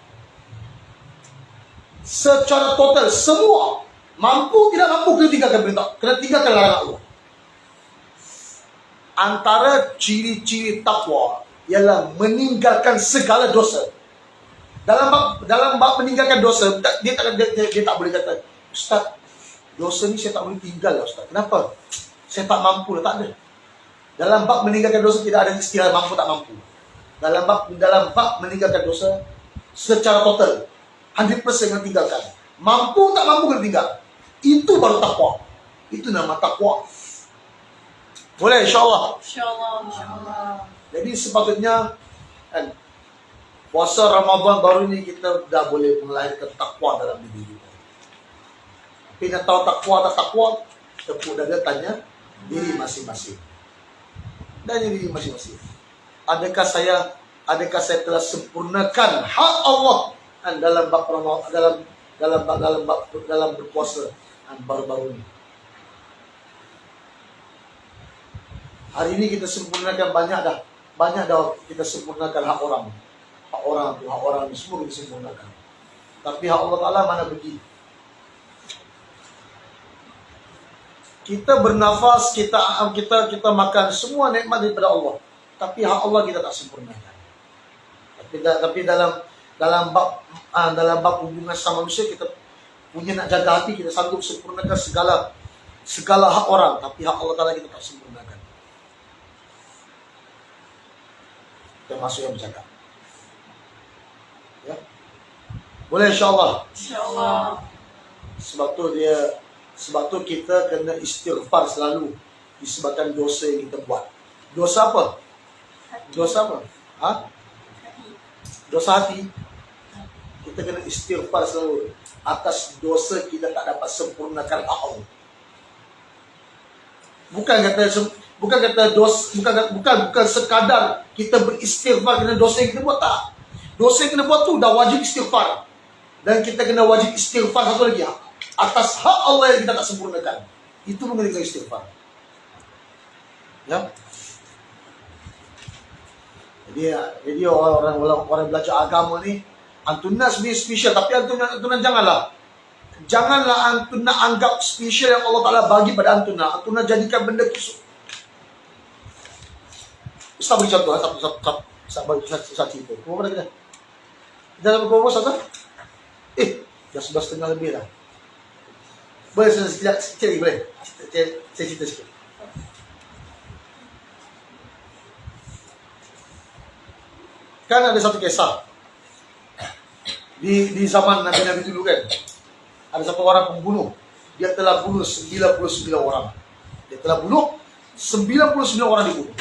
secara total semua, mampu tidak mampu kena tinggalkan perintah, kena tinggalkan larangan Allah. Antara ciri-ciri takwa ialah meninggalkan segala dosa. Dalam bab meninggalkan dosa, dia tak boleh kata, Ustaz, dosa ni saya tak boleh tinggal lah Ustaz. Kenapa? Saya tak mampu lah, tak ada. Dalam bab meninggalkan dosa tidak ada istilah mampu tak mampu. Dalam bab meninggalkan dosa secara total 100% kena tinggalkan. Mampu tak mampu kena tinggal. Itu baru takwa. Itu nama takwa. Boleh insya-Allah. Insya-Allah. Jadi sepatutnya kan, puasa Ramadan baru ni kita dah boleh melahirkan takwa dalam diri kita. Tapi nak tahu takwa tak takwa, tepuk dada tanya diri masing-masing. Dan diri masing-masing. Adakah saya telah sempurnakan hak Allah dalam bab Ramadan, dalam berpuasa baru-baru ini? Hari ini kita sempurnakan banyak dah kita sempurnakan hak orang ni semua kita sempurnakan. Tapi hak Allah Taala mana pergi? Kita bernafas, kita makan, semua nikmat daripada Allah. Tapi hak Allah kita tak sempurnakan. Tapi dalam bab hubungan sama manusia, kita punya nak jaga hati, kita sanggup sempurnakan segala hak orang. Tapi hak Allah Taala kita tak sempurnakan. Termasuk yang bercakap. Ya. Boleh insya-Allah. Insya-Allah. Sebab tu kita kena istighfar selalu disebabkan dosa yang kita buat. Dosa apa? Dosa apa? Dosa hati. Kita kena istighfar selalu atas dosa kita tak dapat sempurnakan hak Allah. Bukan sekadar kita beristighfar kerana dosa yang kita buat, tak. Dosa yang kita buat tu dah wajib istighfar. Dan kita kena wajib istighfar satu lagi atas hak Allah yang kita tak sempurnakan. Itu pun kita istighfar. Ya. Jadi orang belajar agama ni, antunna sebenarnya spesial, tapi antunna janganlah antunna anggap spesial yang Allah Taala bagi pada antunna. Antunna jadikan benda kisah. Ustaz beri contoh, satu cerita. Kau pada kita? Kita dalam berapa Ustaz? Dah 11:30 lebih dah. Boleh sekejap lagi, boleh? Saya cerita sikit. Kan ada satu kisah di zaman Nabi dulu kan. Ada satu orang pembunuh. Dia telah bunuh 99 orang. Dia telah bunuh 99 orang dibunuh.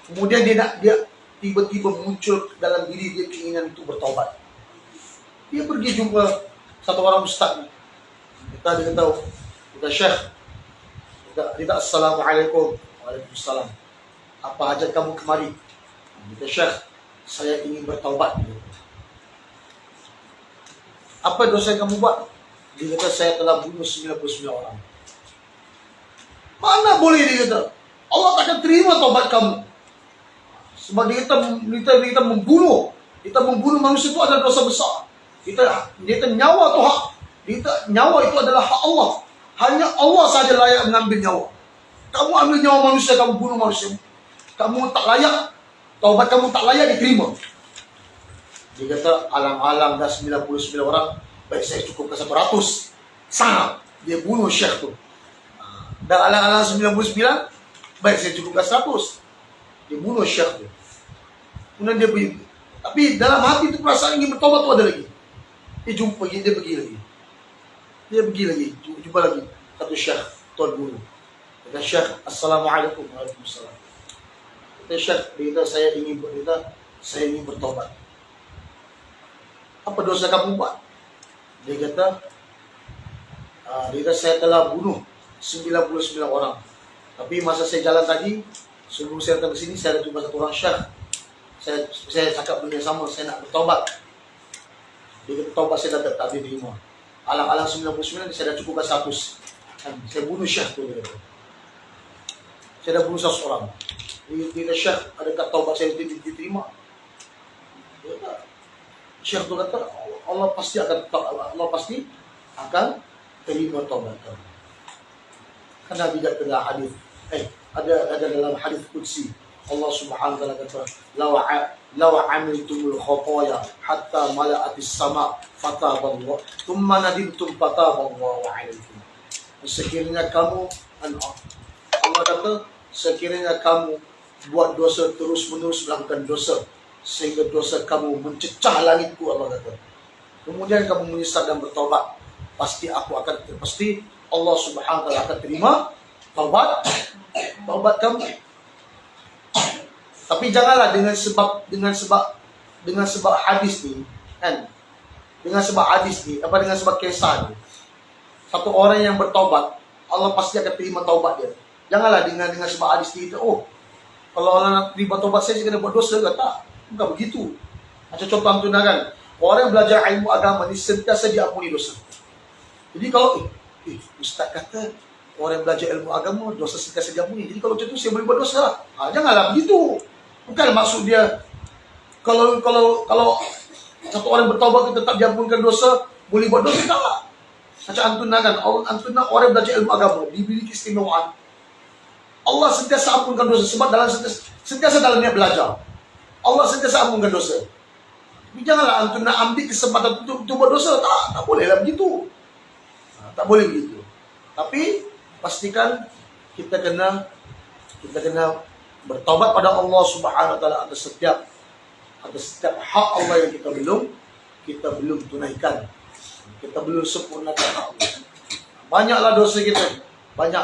Kemudian dia tiba-tiba muncul dalam diri dia keinginan untuk bertaubat. Dia pergi jumpa satu orang ustaz ni. Dia kata Syekh, dia Assalamualaikum. Waalaikumsalam. Apa hajat kamu kemari? Dia kata Syekh, saya ingin bertaubat. Apa dosa yang kamu buat? Dia kata saya telah bunuh 99 orang. Mana boleh dia kata? Allah takkan terima taubat kamu. Sebab kita membunuh. Kita membunuh manusia itu adalah dosa besar. Kita nyawa itu hak. Nyawa itu adalah hak Allah. Hanya Allah saja layak mengambil nyawa. Kamu ambil nyawa manusia, kamu bunuh manusia. Kamu tak layak. Taubat kamu tak layak diterima. Dia kata alang-alang dah 99 orang, baik saya cukupkan 100. Sangat. Dia bunuh Syekh tu. Dan alang-alang 99, baik saya cukupkan 100. Dia bunuh Syekh tu. Kemudian dia pergi. Tapi dalam hati tu perasaan ingin bertaubat tu ada lagi. Dia pergi lagi. Dia pergi lagi, jumpa lagi satu syekh, tuan guru. Kata Syekh, Assalamualaikum. Waalaikumsalam. Kata Syekh, dia kata, saya ingin bertobat. Apa dosa kamu buat? Dia kata, saya telah bunuh 99 orang. Tapi masa saya jalan tadi, sebelum saya datang ke sini, saya ada jumpa satu orang syekh. Saya cakap benda yang sama, saya nak bertobat. Dia kata, tobat saya tak diterima. Alang-alang 99, saya dah cukupkan 100. Saya bunuh syekh tu. Dia kata. Saya dah bunuh 100 orang. Dia kata, Syekh, adakah taubat saya diterima? Dia kata, Syekh tu kata, Allah pasti akan terima taubat kamu. Kan Nabi kata dalam hadis, ada dalam hadis qudsi, Allah Subhanahu wa taala kata, law amiltumul khataya hatta mala'atis sama fataballahu thumma nadimtum fataballahu alaikum. Sekiranya kamu, Allah kata, sekiranya kamu buat dosa, terus-menerus melakukan dosa sehingga dosa kamu mencecah langitku, Allah kata, kemudian kamu menyesal dan bertobat, pasti Allah Subhanahu wa taala akan terima taubat kamu. Tapi janganlah dengan sebab hadis ni, kan? Dengan sebab kisah ni, satu orang yang bertobat, Allah pasti akan terima taubat dia. Janganlah dengan sebab hadis ni kita, kalau Allah nak terima taubat saya kena buat dosa ke? Tak, bukan begitu. Macam contoh antuna kan, orang yang belajar ilmu agama ni sentiasa diampuni dosa. Jadi kalau ustaz kata orang yang belajar ilmu agama dosa sentiasa diampuni, jadi kalau macam tu saya boleh buat dosa lah. Janganlah begitu. Bukan maksud dia kalau satu orang bertaubat tetap diampunkan dosa, boleh buat dosa, tak. Macam antuna kan, antuna orang yang belajar ilmu agama diberi keistimewaan, Allah sentiasa ampunkan dosa sebab sentiasa dalam niat belajar. Allah sentiasa ampunkan dosa. Tapi janganlah antum nak ambil kesempatan untuk buat dosa. Tak bolehlah begitu. Tak boleh begitu. Tapi pastikan kita kena bertaubat pada Allah Subhanahu wa taala atas setiap hak Allah yang kita belum tunaikan. Kita belum sempurnakan hak Allah. Banyaklah dosa kita. Banyak.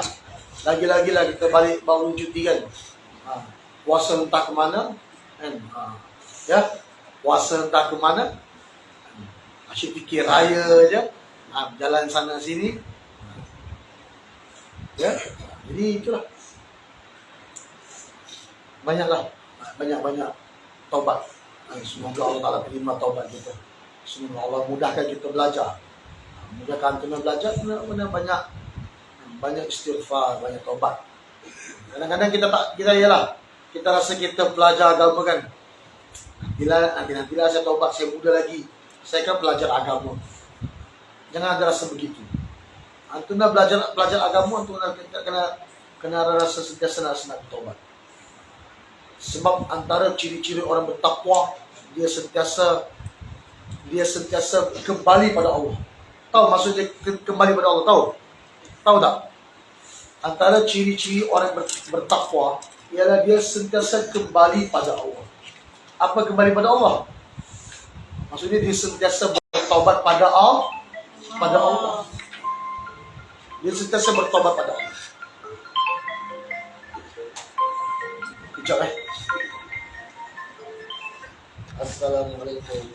Lagi-lagi lah kita balik bangun cuti kan. Puasa entah ke mana. Kan? Puasa entah ke mana. Asyik fikir raya je. Jalan sana sini. Ya. Jadi itulah. Banyak taubat. Semoga Allah Ta'ala terima taubat kita. Semoga Allah mudahkan kita belajar. Mudahkan kita belajar, kena banyak istighfar, banyak taubat. Kadang-kadang kita rasa kita belajar agama kan. Nantilah saya taubat, saya muda lagi. Saya kan belajar agama. Jangan ada rasa begitu. Antuna belajar agama, antuna kita kena rasa sentiasa nak bertaubat. Sebab antara ciri-ciri orang bertakwa, dia sentiasa kembali pada Allah. Tahu maksudnya kembali pada Allah? Tahu tak? Antara ciri-ciri orang bertakwa ialah dia sentiasa kembali pada Allah. Apa kembali pada Allah? Maksudnya dia sentiasa bertaubat pada Allah. Dia sentiasa bertaubat pada Allah. Kejap Assalamualaikum.